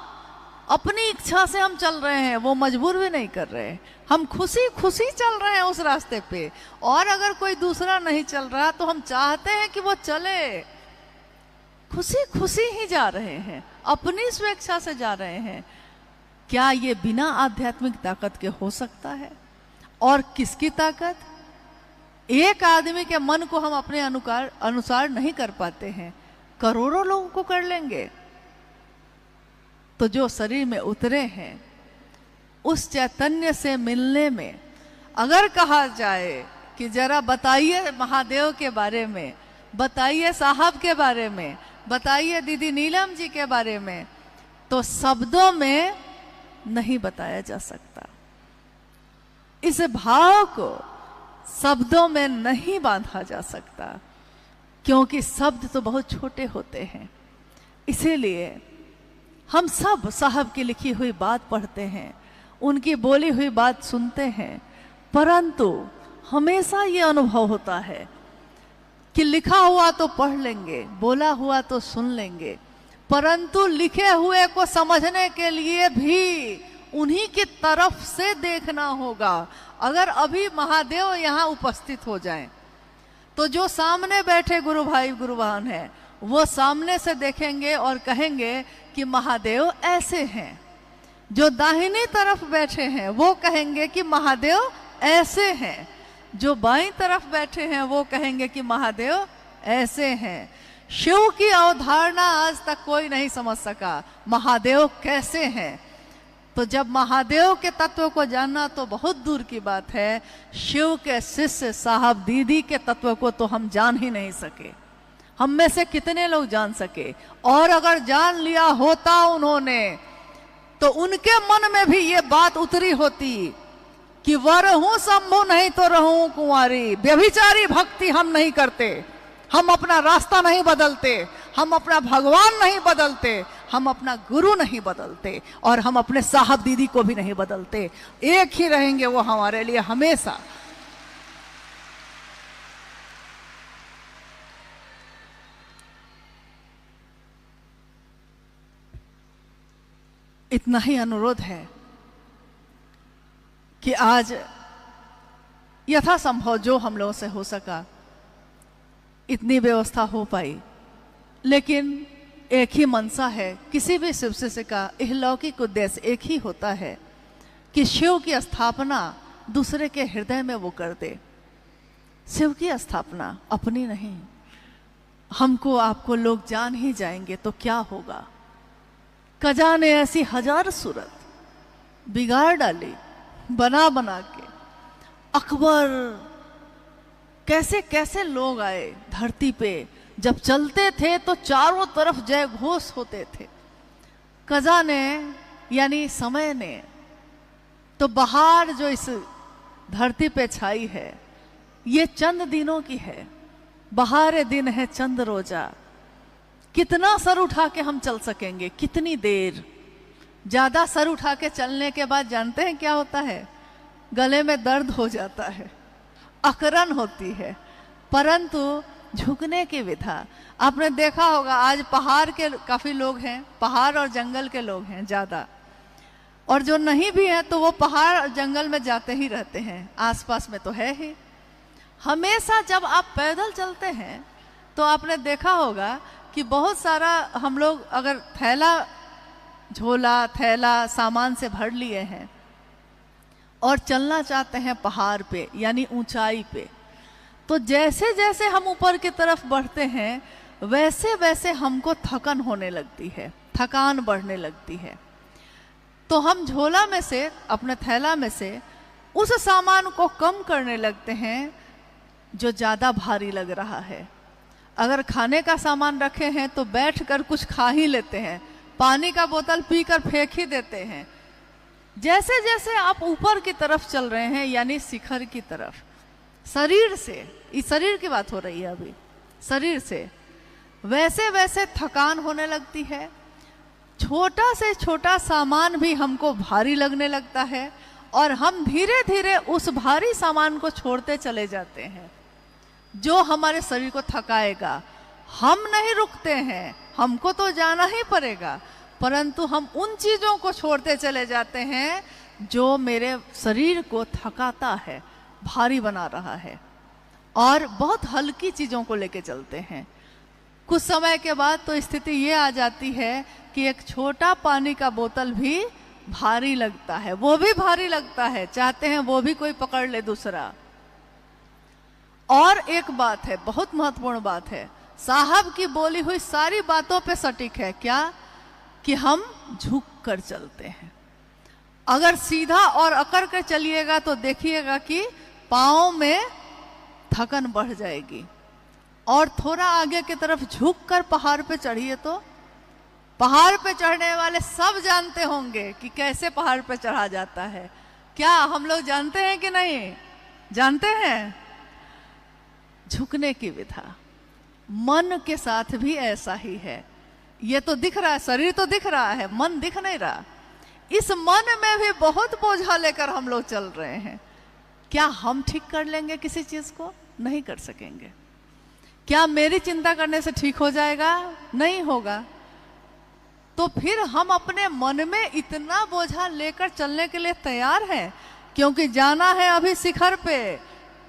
Speaker 1: अपनी इच्छा से हम चल रहे हैं, वो मजबूर भी नहीं कर रहे हैं, हम खुशी खुशी चल रहे हैं उस रास्ते पे। और अगर कोई दूसरा नहीं चल रहा तो हम चाहते हैं कि वो चले, खुशी खुशी ही जा रहे हैं, अपनी स्वेच्छा से जा रहे हैं। क्या ये बिना आध्यात्मिक ताकत के हो सकता है? और किसकी ताकत? एक आदमी के मन को हम अपने अनुसार नहीं कर पाते हैं, करोड़ों लोगों को कर लेंगे। तो जो शरीर में उतरे हैं उस चैतन्य से मिलने में अगर कहा जाए कि जरा बताइए महादेव के बारे में, बताइए साहब के बारे में, बताइए दीदी नीलम जी के बारे में, तो शब्दों में नहीं बताया जा सकता। इस भाव को शब्दों में नहीं बांधा जा सकता, क्योंकि शब्द तो बहुत छोटे होते हैं। इसीलिए हम सब साहब की लिखी हुई बात पढ़ते हैं, उनकी बोली हुई बात सुनते हैं, परंतु हमेशा ये अनुभव होता है कि लिखा हुआ तो पढ़ लेंगे, बोला हुआ तो सुन लेंगे, परंतु लिखे हुए को समझने के लिए भी उन्हीं की तरफ से देखना होगा। अगर अभी महादेव यहाँ उपस्थित हो जाएं, तो जो सामने बैठे गुरु भाई गुरु बहन हैं वो सामने से देखेंगे और कहेंगे कि महादेव ऐसे हैं। जो दाहिनी तरफ बैठे हैं वो कहेंगे कि महादेव ऐसे हैं। जो बाईं तरफ बैठे हैं वो कहेंगे कि महादेव ऐसे हैं। शिव की अवधारणा आज तक कोई नहीं समझ सका, महादेव कैसे हैं। तो जब महादेव के तत्व को जानना तो बहुत दूर की बात है, शिव के शिष्य साहब दीदी के तत्व को तो हम जान ही नहीं सके। हम में से कितने लोग जान सके? और अगर जान लिया होता उन्होंने, तो उनके मन में भी ये बात उतरी होती कि वर हूं शंभु नहीं तो रहूं कुंवारी, व्यभिचारी भक्ति हम नहीं करते, हम अपना रास्ता नहीं बदलते, हम अपना भगवान नहीं बदलते, हम अपना गुरु नहीं बदलते, और हम अपने साहब दीदी को भी नहीं बदलते। एक ही रहेंगे वो हमारे लिए हमेशा। इतना ही अनुरोध है कि आज यथासंभव जो हम लोगों से हो सका इतनी व्यवस्था हो पाई, लेकिन एक ही मनसा है, किसी भी शिव शिष्य का इहलौकिक उद्देश्य एक ही होता है कि शिव की स्थापना दूसरे के हृदय में वो कर दे। शिव की स्थापना अपनी नहीं। हमको आपको लोग जान ही जाएंगे तो क्या होगा। कजा ने ऐसी हजार सूरत बिगाड़ डाली बना बना के। अकबर, कैसे कैसे लोग आए धरती पे, जब चलते थे तो चारों तरफ जय घोष होते थे। कजा ने यानी समय ने तो बहार जो इस धरती पे छाई है ये चंद दिनों की है। बहार दिन है चंद रोजा। कितना सर उठा के हम चल सकेंगे, कितनी देर। ज्यादा सर उठा के चलने के बाद जानते हैं क्या होता है, गले में दर्द हो जाता है, अकरन होती है। परंतु झुकने की विधा आपने देखा होगा। आज पहाड़ के काफी लोग हैं, पहाड़ और जंगल के लोग हैं ज्यादा, और जो नहीं भी हैं तो वो पहाड़ और जंगल में जाते ही रहते हैं, आसपास में तो है ही। हमेशा जब आप पैदल चलते हैं तो आपने देखा होगा कि बहुत सारा हम लोग अगर थैला, झोला थैला सामान से भर लिए हैं और चलना चाहते हैं पहाड़ पे यानी ऊंचाई पे, तो जैसे जैसे हम ऊपर की तरफ बढ़ते हैं वैसे वैसे हमको थकन होने लगती है, थकान बढ़ने लगती है। तो हम झोला में से, अपने थैला में से उस सामान को कम करने लगते हैं जो ज़्यादा भारी लग रहा है। अगर खाने का सामान रखे हैं तो बैठकर कुछ खा ही लेते हैं, पानी का बोतल पीकर फेंक ही देते हैं। जैसे जैसे आप ऊपर की तरफ चल रहे हैं यानी शिखर की तरफ, शरीर से, इस शरीर की बात हो रही है अभी, शरीर से वैसे वैसे थकान होने लगती है। छोटा से छोटा सामान भी हमको भारी लगने लगता है और हम धीरे धीरे उस भारी सामान को छोड़ते चले जाते हैं जो हमारे शरीर को थकाएगा। हम नहीं रुकते हैं, हमको तो जाना ही पड़ेगा, परंतु हम उन चीज़ों को छोड़ते चले जाते हैं जो मेरे शरीर को थकाता है, भारी बना रहा है, और बहुत हल्की चीज़ों को लेके चलते हैं। कुछ समय के बाद तो स्थिति ये आ जाती है कि एक छोटा पानी का बोतल भी भारी लगता है, वो भी भारी लगता है, चाहते हैं वो भी कोई पकड़ ले दूसरा। और एक बात है, बहुत महत्वपूर्ण बात है, साहब की बोली हुई सारी बातों पे सटीक है, क्या कि हम झुक कर चलते हैं। अगर सीधा और अकड़ कर चलिएगा तो देखिएगा कि पाँव में थकन बढ़ जाएगी, और थोड़ा आगे की तरफ झुक कर पहाड़ पे चढ़िए तो पहाड़ पे चढ़ने वाले सब जानते होंगे कि कैसे पहाड़ पे चढ़ा जाता है। क्या हम लोग जानते हैं कि नहीं जानते हैं? झुकने की विधा मन के साथ भी ऐसा ही है। ये तो दिख रहा है, शरीर तो दिख रहा है, मन दिख नहीं रहा। इस मन में भी बहुत बोझा लेकर हम लोग चल रहे हैं। क्या हम ठीक कर लेंगे किसी चीज को? नहीं कर सकेंगे। क्या मेरी चिंता करने से ठीक हो जाएगा? नहीं होगा। तो फिर हम अपने मन में इतना बोझा लेकर चलने के लिए तैयार हैं, क्योंकि जाना है अभी शिखर पे।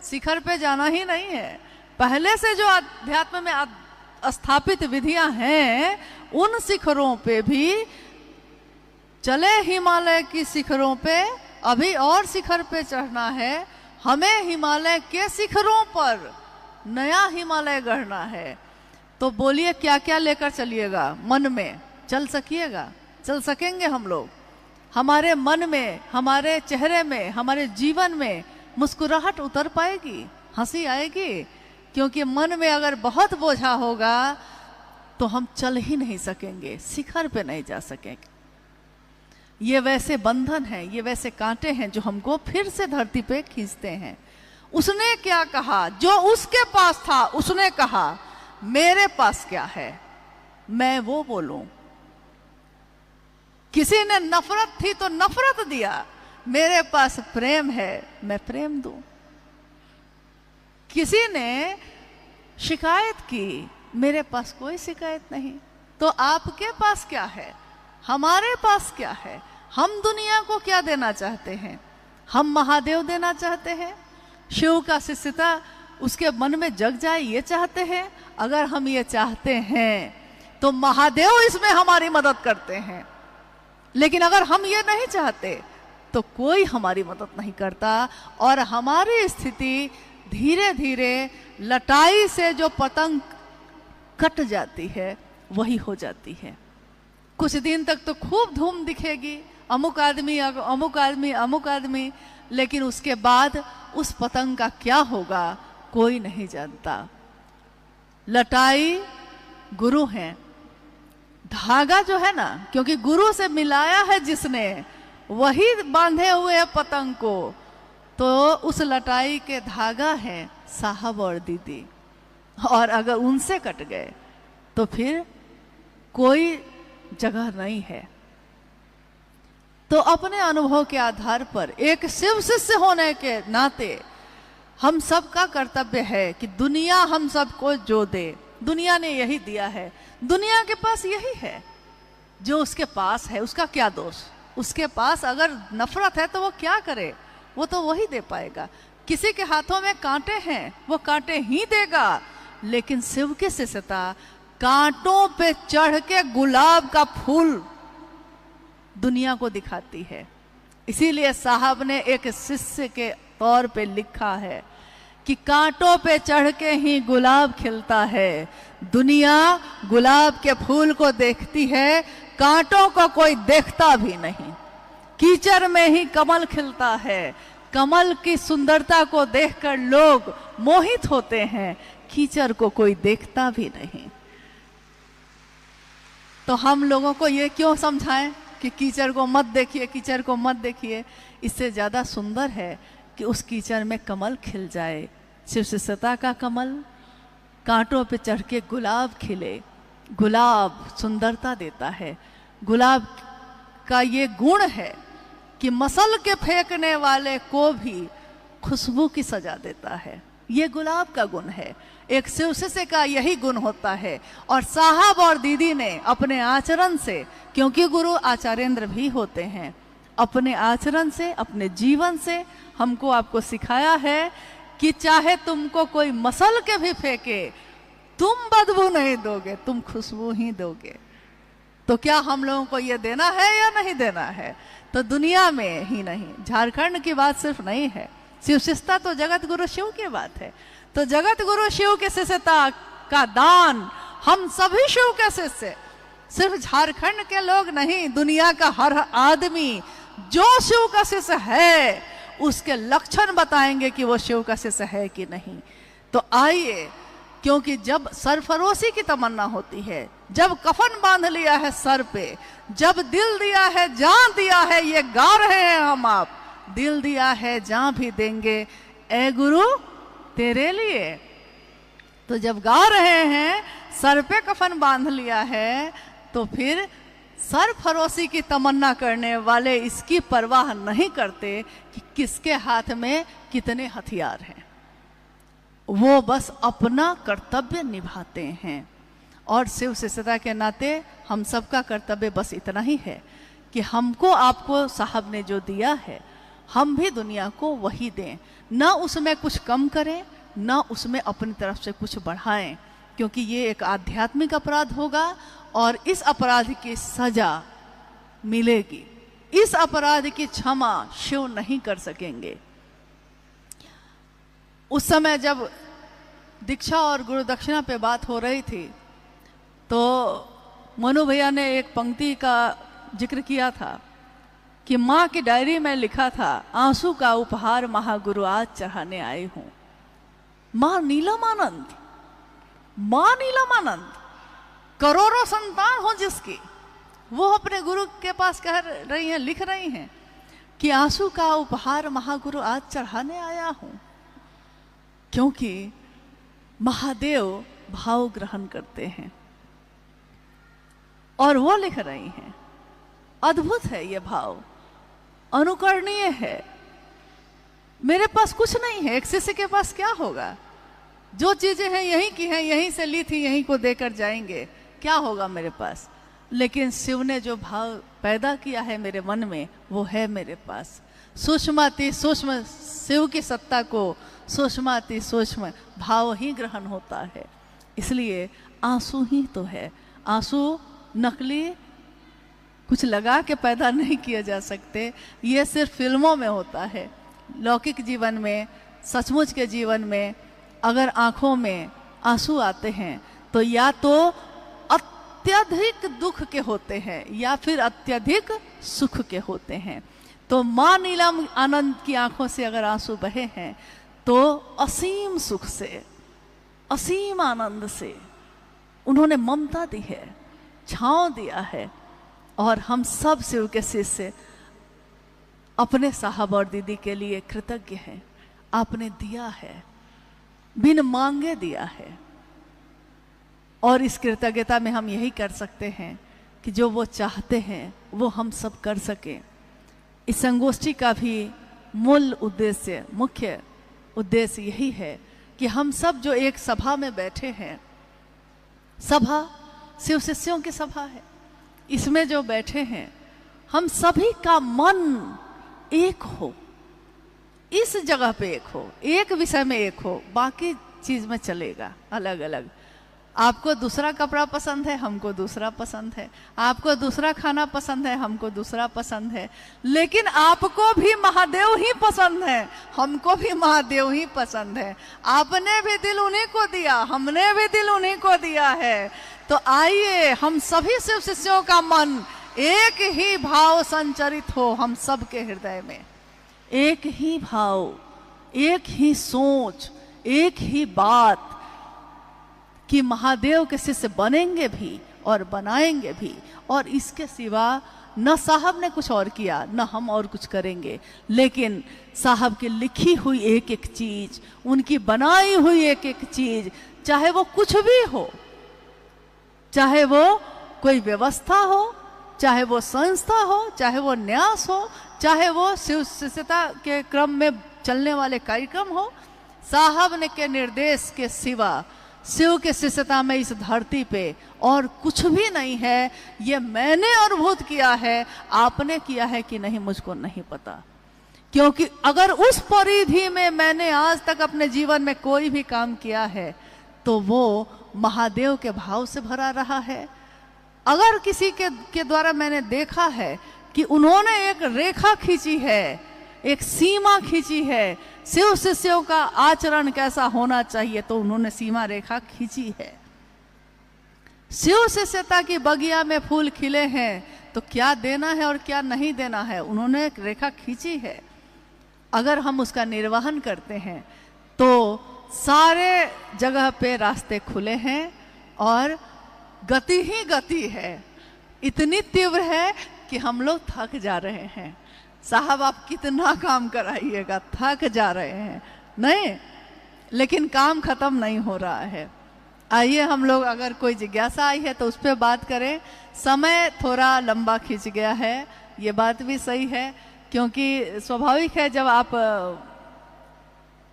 Speaker 1: शिखर पे जाना ही नहीं है, पहले से जो अध्यात्म में स्थापित विधियां हैं उन शिखरों पे भी चले। हिमालय की शिखरों पे अभी और शिखर पे चढ़ना है, हमें हिमालय के शिखरों पर नया हिमालय गढ़ना है। तो बोलिए क्या क्या लेकर चलिएगा? मन में चल सकिएगा? चल सकेंगे हम लोग? हमारे मन में, हमारे चेहरे में, हमारे जीवन में मुस्कुराहट उतर पाएगी, हंसी आएगी? क्योंकि मन में अगर बहुत बोझा होगा तो हम चल ही नहीं सकेंगे, शिखर पे नहीं जा सकेंगे। ये वैसे बंधन है, ये वैसे कांटे हैं जो हमको फिर से धरती पे खींचते हैं। उसने क्या कहा? जो उसके पास था उसने कहा, मेरे पास क्या है मैं वो बोलूं। किसी ने नफरत थी तो नफरत दिया, मेरे पास प्रेम है मैं प्रेम दूं। किसी ने शिकायत की, मेरे पास कोई शिकायत नहीं। तो आपके पास क्या है, हमारे पास क्या है? हम दुनिया को क्या देना चाहते हैं? हम महादेव देना चाहते हैं, शिव का शिष्यता उसके मन में जग जाए ये चाहते हैं? अगर हम ये चाहते हैं तो महादेव इसमें हमारी मदद करते हैं। लेकिन अगर हम ये नहीं चाहते तो कोई हमारी मदद नहीं करता, और हमारी स्थिति धीरे धीरे लटाई से जो पतंग कट जाती है वही हो जाती है। कुछ दिन तक तो खूब धूम दिखेगी, अमुक आदमी अमुक आदमी अमुक आदमी, लेकिन उसके बाद उस पतंग का क्या होगा कोई नहीं जानता। लटाई गुरु हैं, धागा जो है ना, क्योंकि गुरु से मिलाया है जिसने, वही बांधे हुए है पतंग को, तो उस लटाई के धागा है साहब और दीदी, और अगर उनसे कट गए तो फिर कोई जगह नहीं है। तो अपने अनुभव के आधार पर एक शिव शिष्य होने के नाते हम सबका कर्तव्य है कि दुनिया हम सबको जो दे, दुनिया ने यही दिया है, दुनिया के पास यही है जो उसके पास है, उसका क्या दोष? उसके पास अगर नफरत है तो वो क्या करे, वो तो वही दे पाएगा। किसी के हाथों में कांटे हैं, वो कांटे ही देगा। लेकिन शिव की शिष्यता कांटों पे चढ़ के गुलाब का फूल दुनिया को दिखाती है। इसीलिए साहब ने एक शिष्य के तौर पे लिखा है कि कांटों पे चढ़ के ही गुलाब खिलता है, दुनिया गुलाब के फूल को देखती है, कांटों को कोई देखता भी नहीं। कीचड़ में ही कमल खिलता है, कमल की सुंदरता को देखकर लोग मोहित होते हैं, कीचड़ को कोई देखता भी नहीं। तो हम लोगों को ये क्यों समझाएं कि कीचड़ को मत देखिए, कीचड़ को मत देखिए? इससे ज्यादा सुंदर है कि उस कीचड़ में कमल खिल जाए, शिव शिष्यता का कमल, कांटों पे चढ़ के गुलाब खिले। गुलाब सुंदरता देता है, गुलाब का ये गुण है कि मसल के फेंकने वाले को भी खुशबू की सजा देता है। ये गुलाब का गुण है, एक शिव शिष्य का यही गुण होता है। और साहब और दीदी ने अपने आचरण से, क्योंकि गुरु आचार्येंद्र भी होते हैं, अपने आचरण से, अपने जीवन से हमको आपको सिखाया है कि चाहे तुमको कोई मसल के भी फेंके, तुम बदबू नहीं दोगे, तुम खुशबू ही दोगे। तो क्या हम लोगों को ये देना है या नहीं देना है? तो दुनिया में ही नहीं, झारखंड की बात सिर्फ नहीं है, शिव शिष्यता तो जगत गुरु शिव की बात है। तो जगत गुरु शिव के शिष्यता का दान हम सभी शिव के शिष्य, सिर्फ झारखंड के लोग नहीं, दुनिया का हर आदमी जो शिव का शिष्य है उसके लक्षण बताएंगे कि वो शिव का शिष्य है कि नहीं। तो आइए, क्योंकि जब सरफरोशी की तमन्ना होती है, जब कफन बांध लिया है सर पे, जब दिल दिया है जान दिया है, ये गा रहे हैं हम आप, दिल दिया है जान भी देंगे ए गुरु तेरे लिए। तो जब गा रहे हैं, सर पे कफन बांध लिया है, तो फिर सरफरोशी की तमन्ना करने वाले इसकी परवाह नहीं करते कि किसके हाथ में कितने हथियार हैं, वो बस अपना कर्तव्य निभाते हैं। और शिव शिष्यता के नाते हम सबका कर्तव्य बस इतना ही है कि हमको आपको साहब ने जो दिया है, हम भी दुनिया को वही दें, ना उसमें कुछ कम करें, ना उसमें अपनी तरफ से कुछ बढ़ाएं, क्योंकि ये एक आध्यात्मिक अपराध होगा और इस अपराध की सजा मिलेगी। इस अपराध की क्षमा शिव नहीं कर सकेंगे। उस समय जब दीक्षा और गुरु दक्षिणा पे बात हो रही थी, तो मनु भैया ने एक पंक्ति का जिक्र किया था कि माँ की डायरी में लिखा था, आंसू का उपहार महागुरु आज चढ़ाने आई हूं। माँ नीलमानंद, माँ नीलमानंद, करोड़ों संतान हो जिसकी, वो अपने गुरु के पास कह रही हैं, लिख रही हैं कि आंसू का उपहार महागुरु आज चढ़ाने आया हूं। क्योंकि महादेव भाव ग्रहण करते हैं। और वो लिख रही हैं, अद्भुत है ये भाव, अनुकरणीय है। मेरे पास कुछ नहीं है, एक शिष्य के पास क्या होगा? जो चीजें हैं यहीं की हैं, यहीं से ली थी, यहीं को देकर जाएंगे, क्या होगा मेरे पास? लेकिन शिव ने जो भाव पैदा किया है मेरे मन में, वो है मेरे पास। सूक्ष्माति सूक्ष्म शिव की सत्ता को सूक्ष्माति सूक्ष्म भाव ही ग्रहण होता है। इसलिए आंसू ही तो है। आंसू नकली कुछ लगा के पैदा नहीं किए जा सकते, ये सिर्फ फिल्मों में होता है। लौकिक जीवन में, सचमुच के जीवन में अगर आंखों में आंसू आते हैं तो या तो अत्यधिक दुख के होते हैं या फिर अत्यधिक सुख के होते हैं। तो माँ नीलम आनंद की आंखों से अगर आंसू बहे हैं तो असीम सुख से, असीम आनंद से उन्होंने ममता दी है, छांव दिया है। और हम सब शिव के शिष्य अपने साहब और दीदी के लिए कृतज्ञ हैं। आपने दिया है, बिन मांगे दिया है। और इस कृतज्ञता में हम यही कर सकते हैं कि जो वो चाहते हैं वो हम सब कर सकें। इस संगोष्ठी का भी मूल उद्देश्य, मुख्य उद्देश्य यही है कि हम सब जो एक सभा में बैठे हैं, सभा शिव शिष्यों की सभा है, इसमें जो बैठे हैं हम सभी का मन एक हो, इस जगह पे एक हो, एक विषय में एक हो, बाकी चीज में चलेगा अलग अलग। आपको दूसरा कपड़ा पसंद है, हमको दूसरा पसंद है, आपको दूसरा खाना पसंद है, हमको दूसरा पसंद है, लेकिन आपको भी महादेव ही पसंद है, हमको भी महादेव ही पसंद है। आपने भी दिल उन्हीं को दिया, हमने भी दिल उन्हीं को दिया है। तो आइए हम सभी शिव शिष्यों का मन एक ही भाव संचरित हो, हम सबके हृदय में एक ही भाव, एक ही सोच, एक ही बात कि महादेव के शिष्य बनेंगे भी और बनाएंगे भी। और इसके सिवा न साहब ने कुछ और किया, न हम और कुछ करेंगे, लेकिन साहब की लिखी हुई एक एक चीज, उनकी बनाई हुई एक एक चीज, चाहे वो कुछ भी हो, चाहे वो कोई व्यवस्था हो, चाहे वो संस्था हो, चाहे वो न्यास हो, चाहे वो शिव शिष्यता के क्रम में चलने वाले कार्यक्रम हो, साहब ने के निर्देश के सिवा शिव के शिष्यता में इस धरती पे और कुछ भी नहीं है। ये मैंने अनुभूत किया है, आपने किया है कि नहीं मुझको नहीं पता, क्योंकि अगर उस परिधि में मैंने आज तक अपने जीवन में कोई भी काम किया है तो वो महादेव के भाव से भरा रहा है। अगर किसी के द्वारा मैंने देखा है कि उन्होंने एक रेखा खींची है, एक सीमा खींची है, शिव शिष्यों का आचरण कैसा होना चाहिए, तो उन्होंने सीमा रेखा खींची है। शिव शिष्यता की बगिया में फूल खिले हैं तो क्या देना है और क्या नहीं देना है, उन्होंने एक रेखा खींची है। अगर हम उसका निर्वहन करते हैं तो सारे जगह पे रास्ते खुले हैं और गति ही गति है, इतनी तीव्र है कि हम लोग थक जा रहे हैं। साहब आप कितना काम कराइएगा, थक जा रहे हैं, नहीं, लेकिन काम खत्म नहीं हो रहा है। आइए हम लोग, अगर कोई जिज्ञासा आई है तो उस पर बात करें। समय थोड़ा लंबा खींच गया है, ये बात भी सही है, क्योंकि स्वाभाविक है जब आप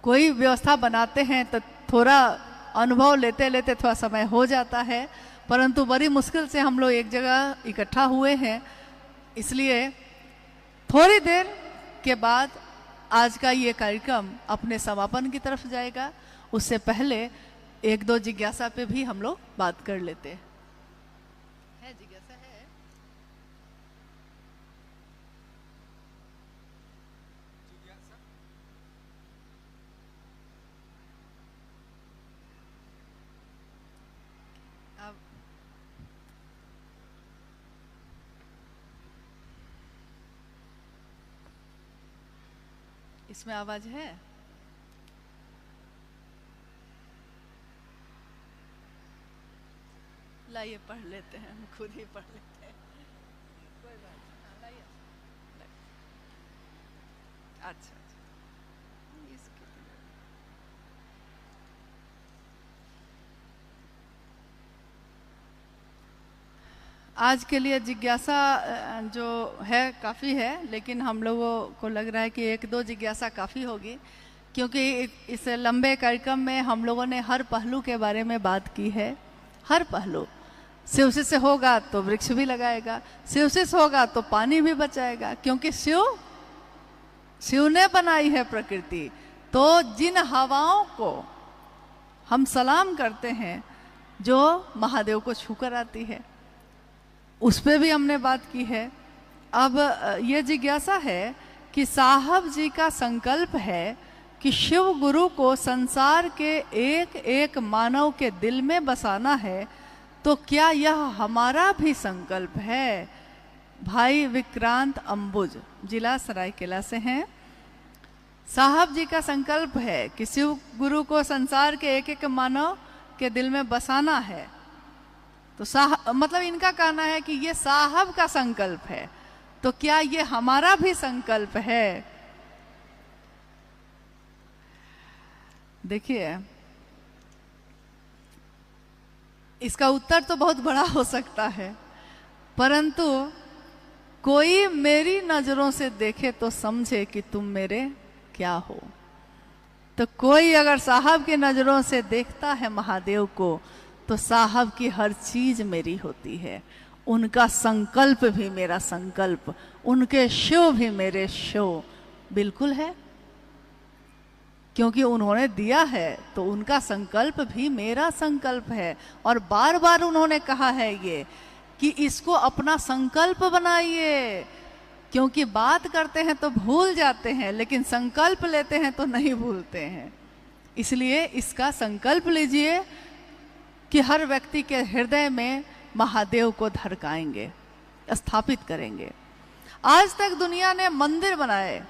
Speaker 1: कोई व्यवस्था बनाते हैं तो थोड़ा अनुभव लेते लेते थोड़ा समय हो जाता है, परंतु बड़ी मुश्किल से हम लोग एक जगह इकट्ठा हुए हैं, इसलिए थोड़ी देर के बाद आज का ये कार्यक्रम अपने समापन की तरफ जाएगा। उससे पहले एक दो जिज्ञासा पे भी हम लोग बात कर लेते हैं। है जिज्ञासा है? अब इसमें आवाज है? लाइए पढ़ लेते हैं, हम खुद ही पढ़ लेते हैं, कोई बात नहीं। लाइए, अच्छा आज के लिए जिज्ञासा जो है काफ़ी है, लेकिन हम लोगों को लग रहा है कि एक दो जिज्ञासा काफ़ी होगी, क्योंकि इस लंबे कार्यक्रम में हम लोगों ने हर पहलू के बारे में बात की है। हर पहलू, शिव से होगा तो वृक्ष भी लगाएगा, शिव से होगा तो पानी भी बचाएगा, क्योंकि शिव ने बनाई है प्रकृति। तो जिन हवाओं को हम सलाम करते हैं जो महादेव को छूकर आती है, उस पर भी हमने बात की है। अब ये जिज्ञासा है कि साहब जी का संकल्प है कि शिव गुरु को संसार के एक एक मानव के दिल में बसाना है, तो क्या यह हमारा भी संकल्प है? भाई विक्रांत अंबुज जिला सरायकेला से हैं। साहब जी का संकल्प है कि शिव गुरु को संसार के एक एक मानव के दिल में बसाना है, तो मतलब इनका कहना है कि ये साहब का संकल्प है, तो क्या ये हमारा भी संकल्प है? देखिए, इसका उत्तर तो बहुत बड़ा हो सकता है, परंतु कोई मेरी नजरों से देखे तो समझे कि तुम मेरे क्या हो। तो कोई अगर साहब की नजरों से देखता है महादेव को, तो साहब की हर चीज मेरी होती है। उनका संकल्प भी मेरा संकल्प, उनके शिव भी मेरे शिव बिल्कुल है, क्योंकि उन्होंने दिया है तो उनका संकल्प भी मेरा संकल्प है। और बार बार उन्होंने कहा है ये कि इसको अपना संकल्प बनाइए, क्योंकि बात करते हैं तो भूल जाते हैं, लेकिन संकल्प लेते हैं तो नहीं भूलते हैं। इसलिए इसका संकल्प लीजिए कि हर व्यक्ति के हृदय में महादेव को धड़काएंगे, स्थापित करेंगे। आज तक दुनिया ने मंदिर बनाए,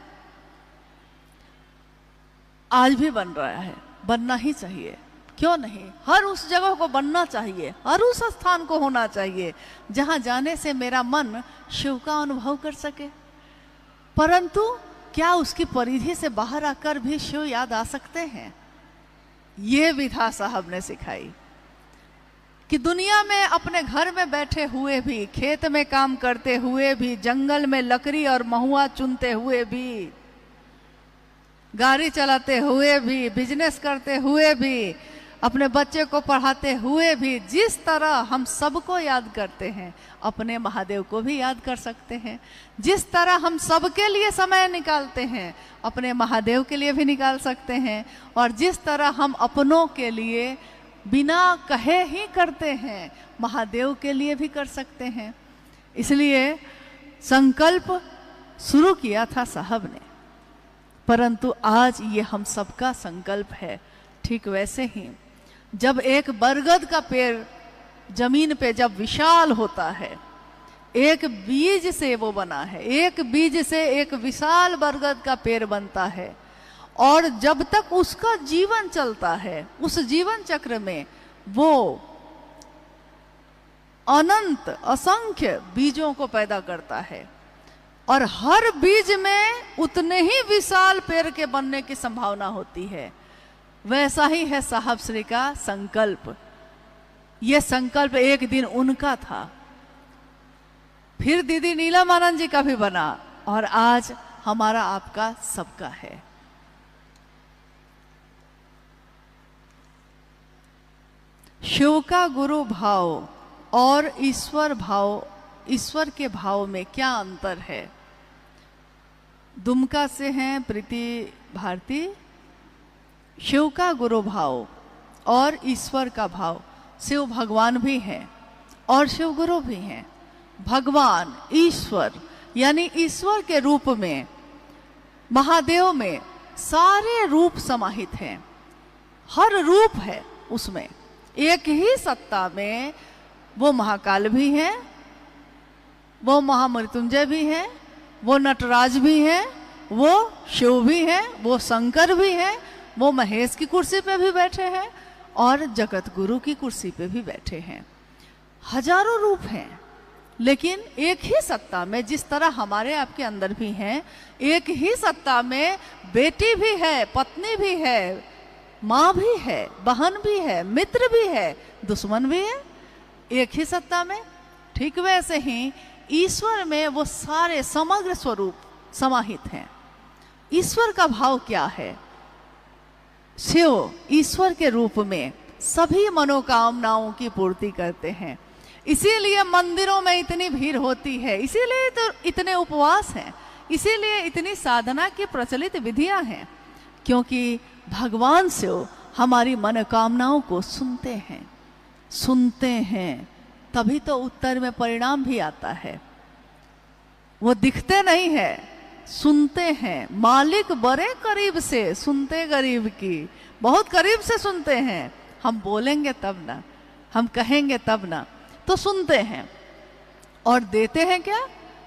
Speaker 1: आज भी बन रहा है, बनना ही चाहिए, क्यों नहीं? हर उस जगह को बनना चाहिए, हर उस स्थान को होना चाहिए जहां जाने से मेरा मन शिव का अनुभव कर सके। परंतु क्या उसकी परिधि से बाहर आकर भी शिव याद आ सकते हैं? ये विधा साहब ने सिखाई कि दुनिया में अपने घर में बैठे हुए भी, खेत में काम करते हुए भी, जंगल में लकड़ी और महुआ चुनते हुए भी, गाड़ी चलाते हुए भी, बिजनेस करते हुए भी, अपने बच्चे को पढ़ाते हुए भी, जिस तरह हम सबको याद करते हैं, अपने महादेव को भी याद कर सकते हैं। जिस तरह हम सबके लिए समय निकालते हैं, अपने महादेव के लिए भी निकाल सकते हैं। और जिस तरह हम अपनों के लिए बिना कहे ही करते हैं, महादेव के लिए भी कर सकते हैं। इसलिए संकल्प शुरू किया था साहब ने, परंतु आज ये हम सबका संकल्प है। ठीक वैसे ही जब एक बरगद का पेड़ जमीन पे जब विशाल होता है, एक बीज से वो बना है, एक बीज से एक विशाल बरगद का पेड़ बनता है, और जब तक उसका जीवन चलता है, उस जीवन चक्र में वो अनंत असंख्य बीजों को पैदा करता है, और हर बीज में उतने ही विशाल पेड़ के बनने की संभावना होती है। वैसा ही है साहब श्री का संकल्प। ये संकल्प एक दिन उनका था, फिर दीदी नीलम आनंद जी का भी बना, और आज हमारा आपका सबका है। शिव का गुरु भाव और ईश्वर भाव, ईश्वर के भाव में क्या अंतर है? दुमका से हैं प्रीति भारती। शिव का गुरु भाव और ईश्वर का भाव, शिव भगवान भी हैं और शिव गुरु भी हैं। भगवान ईश्वर यानी ईश्वर के रूप में, महादेव में सारे रूप समाहित हैं, हर रूप है उसमें। एक ही सत्ता में वो महाकाल भी हैं, वो महामृत्युंजय भी हैं, वो नटराज भी हैं, वो शिव भी हैं, वो शंकर भी हैं, वो महेश की कुर्सी पे भी बैठे हैं और जगत गुरु की कुर्सी पे भी बैठे हैं। हजारों रूप हैं, लेकिन एक ही सत्ता में, जिस तरह हमारे आपके अंदर भी हैं, एक ही सत्ता में बेटी भी है, पत्नी भी है, माँ भी है, बहन भी है, मित्र भी है, दुश्मन भी है, एक ही सत्ता में। ठीक वैसे ही ईश्वर में वो सारे समग्र स्वरूप समाहित हैं। ईश्वर का भाव क्या है? शिव ईश्वर के रूप में सभी मनोकामनाओं की पूर्ति करते हैं। इसीलिए मंदिरों में इतनी भीड़ होती है, इसीलिए तो इतने उपवास हैं, इसीलिए इतनी साधना की प्रचलित विधियां हैं, क्योंकि भगवान शिव हमारी मनोकामनाओं को सुनते हैं, तभी तो उत्तर में परिणाम भी आता है। वो दिखते नहीं है, सुनते हैं। मालिक बड़े करीब से सुनते गरीब की, बहुत करीब से सुनते हैं। हम बोलेंगे तब ना, हम कहेंगे तब ना, तो सुनते हैं। और देते हैं क्या?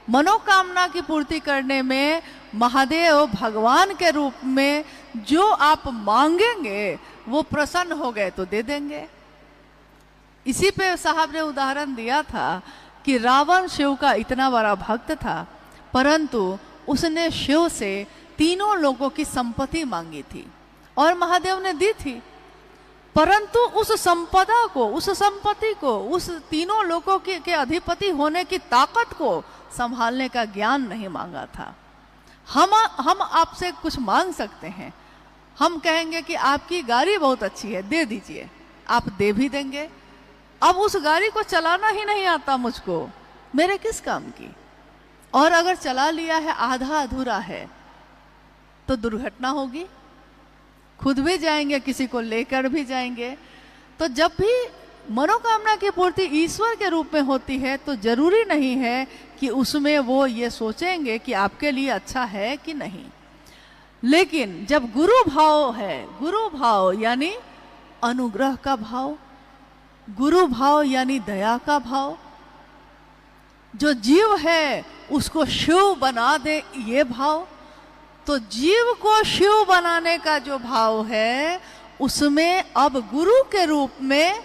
Speaker 1: मनोकामना की पूर्ति करने में महादेव भगवान के रूप में जो आप मांगेंगे वो प्रसन्न हो गए तो दे देंगे। इसी पे साहब ने उदाहरण दिया था कि रावण शिव का इतना बड़ा भक्त था, परंतु उसने शिव से तीनों लोगों की संपत्ति मांगी थी और महादेव ने दी थी, परंतु उस संपदा को, उस संपत्ति को, उस तीनों लोगों के अधिपति होने की ताकत को संभालने का ज्ञान नहीं मांगा था। हम आपसे कुछ मांग सकते हैं, हम कहेंगे कि आपकी गाड़ी बहुत अच्छी है, दे दीजिए, आप दे भी देंगे। अब उस गाड़ी को चलाना ही नहीं आता मुझको, मेरे किस काम की? और अगर चला लिया है, आधा अधूरा है, तो दुर्घटना होगी, खुद भी जाएंगे, किसी को लेकर भी जाएंगे। तो जब भी मनोकामना की पूर्ति ईश्वर के रूप में होती है तो जरूरी नहीं है कि उसमें वो ये सोचेंगे कि आपके लिए अच्छा है कि नहीं। लेकिन जब गुरु भाव है, गुरु भाव यानी अनुग्रह का भाव, गुरु भाव यानी दया का भाव, जो जीव है उसको शिव बना दे, ये भाव, तो जीव को शिव बनाने का जो भाव है उसमें अब गुरु के रूप में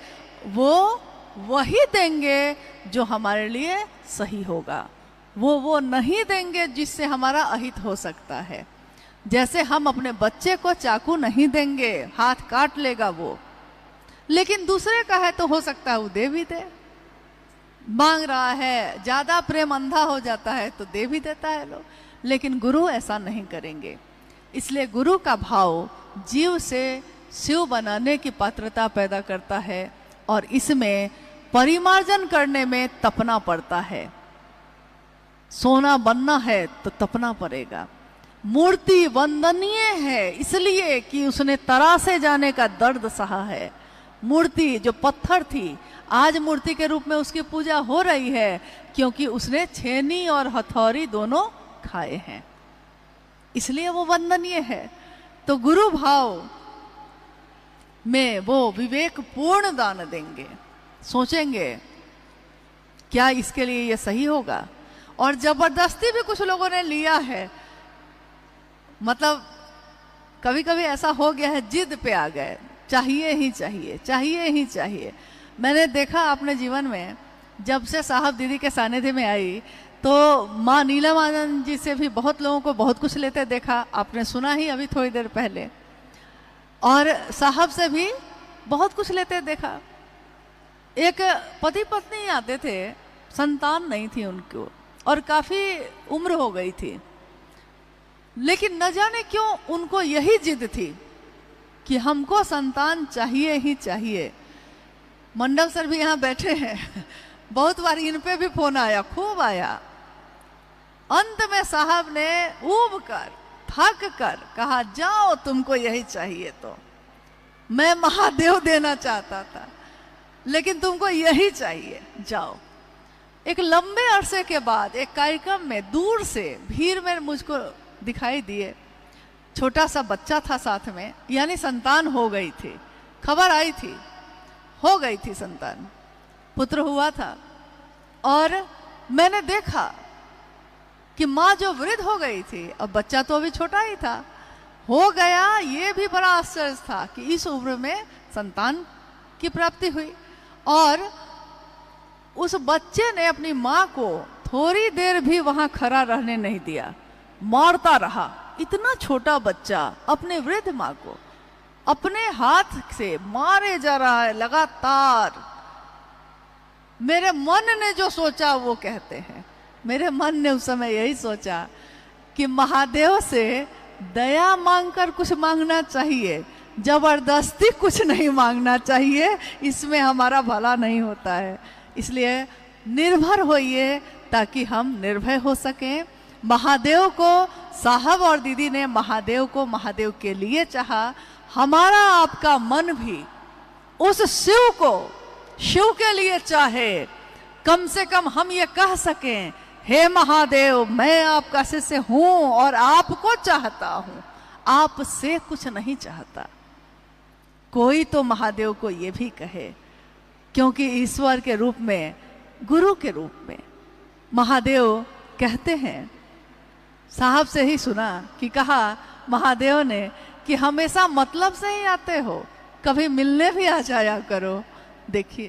Speaker 1: वो वही देंगे जो हमारे लिए सही होगा, वो नहीं देंगे जिससे हमारा अहित हो सकता है। जैसे हम अपने बच्चे को चाकू नहीं देंगे, हाथ काट लेगा वो, लेकिन दूसरे का है तो हो सकता है वो दे भी दे। मांग रहा है, ज्यादा प्रेम अंधा हो जाता है तो दे भी देता है लोग, लेकिन गुरु ऐसा नहीं करेंगे। इसलिए गुरु का भाव जीव से शिव बनाने की पात्रता पैदा करता है और इसमें परिमार्जन करने में तपना पड़ता है। सोना बनना है तो तपना पड़ेगा। मूर्ति वंदनीय है इसलिए कि उसने तरासे जाने का दर्द सहा है। मूर्ति जो पत्थर थी, आज मूर्ति के रूप में उसकी पूजा हो रही है क्योंकि उसने छेनी और हथौड़ी दोनों खाए हैं, इसलिए वो वंदनीय है। तो गुरु भाव में वो विवेक पूर्ण दान देंगे, सोचेंगे क्या इसके लिए ये सही होगा। और जबरदस्ती भी कुछ लोगों ने लिया है, मतलब कभी कभी ऐसा हो गया है, जिद पे आ गए, चाहिए ही चाहिए, चाहिए ही चाहिए। मैंने देखा अपने जीवन में, जब से साहब दीदी के सानिध्य में आई तो माँ नीलम आनंद जी से भी बहुत लोगों को बहुत कुछ लेते देखा, आपने सुना ही अभी थोड़ी देर पहले, और साहब से भी बहुत कुछ लेते देखा। एक पति पत्नी आते थे, संतान नहीं थी उनको और काफी उम्र हो गई थी, लेकिन न जाने क्यों उनको यही जिद थी कि हमको संतान चाहिए ही चाहिए। मंडल सर भी यहाँ बैठे हैं, बहुत बार इन पे भी फोन आया, खूब आया। अंत में साहब ने ऊब कर, थक कर कहा, जाओ तुमको यही चाहिए तो मैं महादेव देना चाहता था, लेकिन तुमको यही चाहिए, जाओ। एक लंबे अरसे के बाद एक कार्यक्रम में दूर से भीड़ में मुझको दिखाई दिए, छोटा सा बच्चा था साथ में, यानी संतान हो गई थी, खबर आई थी, हो गई थी संतान, पुत्र हुआ था। और मैंने देखा कि माँ जो वृद्ध हो गई थी, अब बच्चा तो अभी छोटा ही था, हो गया, ये भी बड़ा आश्चर्य था कि इस उम्र में संतान की प्राप्ति हुई। और उस बच्चे ने अपनी माँ को थोड़ी देर भी वहां खड़ा रहने नहीं दिया, मारता रहा। इतना छोटा बच्चा अपने वृद्ध माँ को अपने हाथ से मारे जा रहा है लगातार। मेरे मन ने जो सोचा वो कहते हैं। मेरे मन ने उस समय यही सोचा कि महादेव से दया मांगकर कुछ मांगना चाहिए, जबरदस्ती कुछ नहीं मांगना चाहिए, इसमें हमारा भला नहीं होता है। इसलिए निर्भर होइए ताकि हम निर्भय हो सकें। महादेव को, साहब और दीदी ने महादेव को महादेव के लिए चाहा। हमारा आपका मन भी उस शिव को शिव के लिए चाहे। कम से कम हम ये कह सकें, हे महादेव, मैं आपका शिष्य हूं और आपको चाहता हूं, आपसे कुछ नहीं चाहता। कोई तो महादेव को ये भी कहे, क्योंकि ईश्वर के रूप में, गुरु के रूप में महादेव कहते हैं। साहब से ही सुना कि कहा महादेव ने कि हमेशा मतलब से ही आते हो, कभी मिलने भी आ जाया करो। देखिए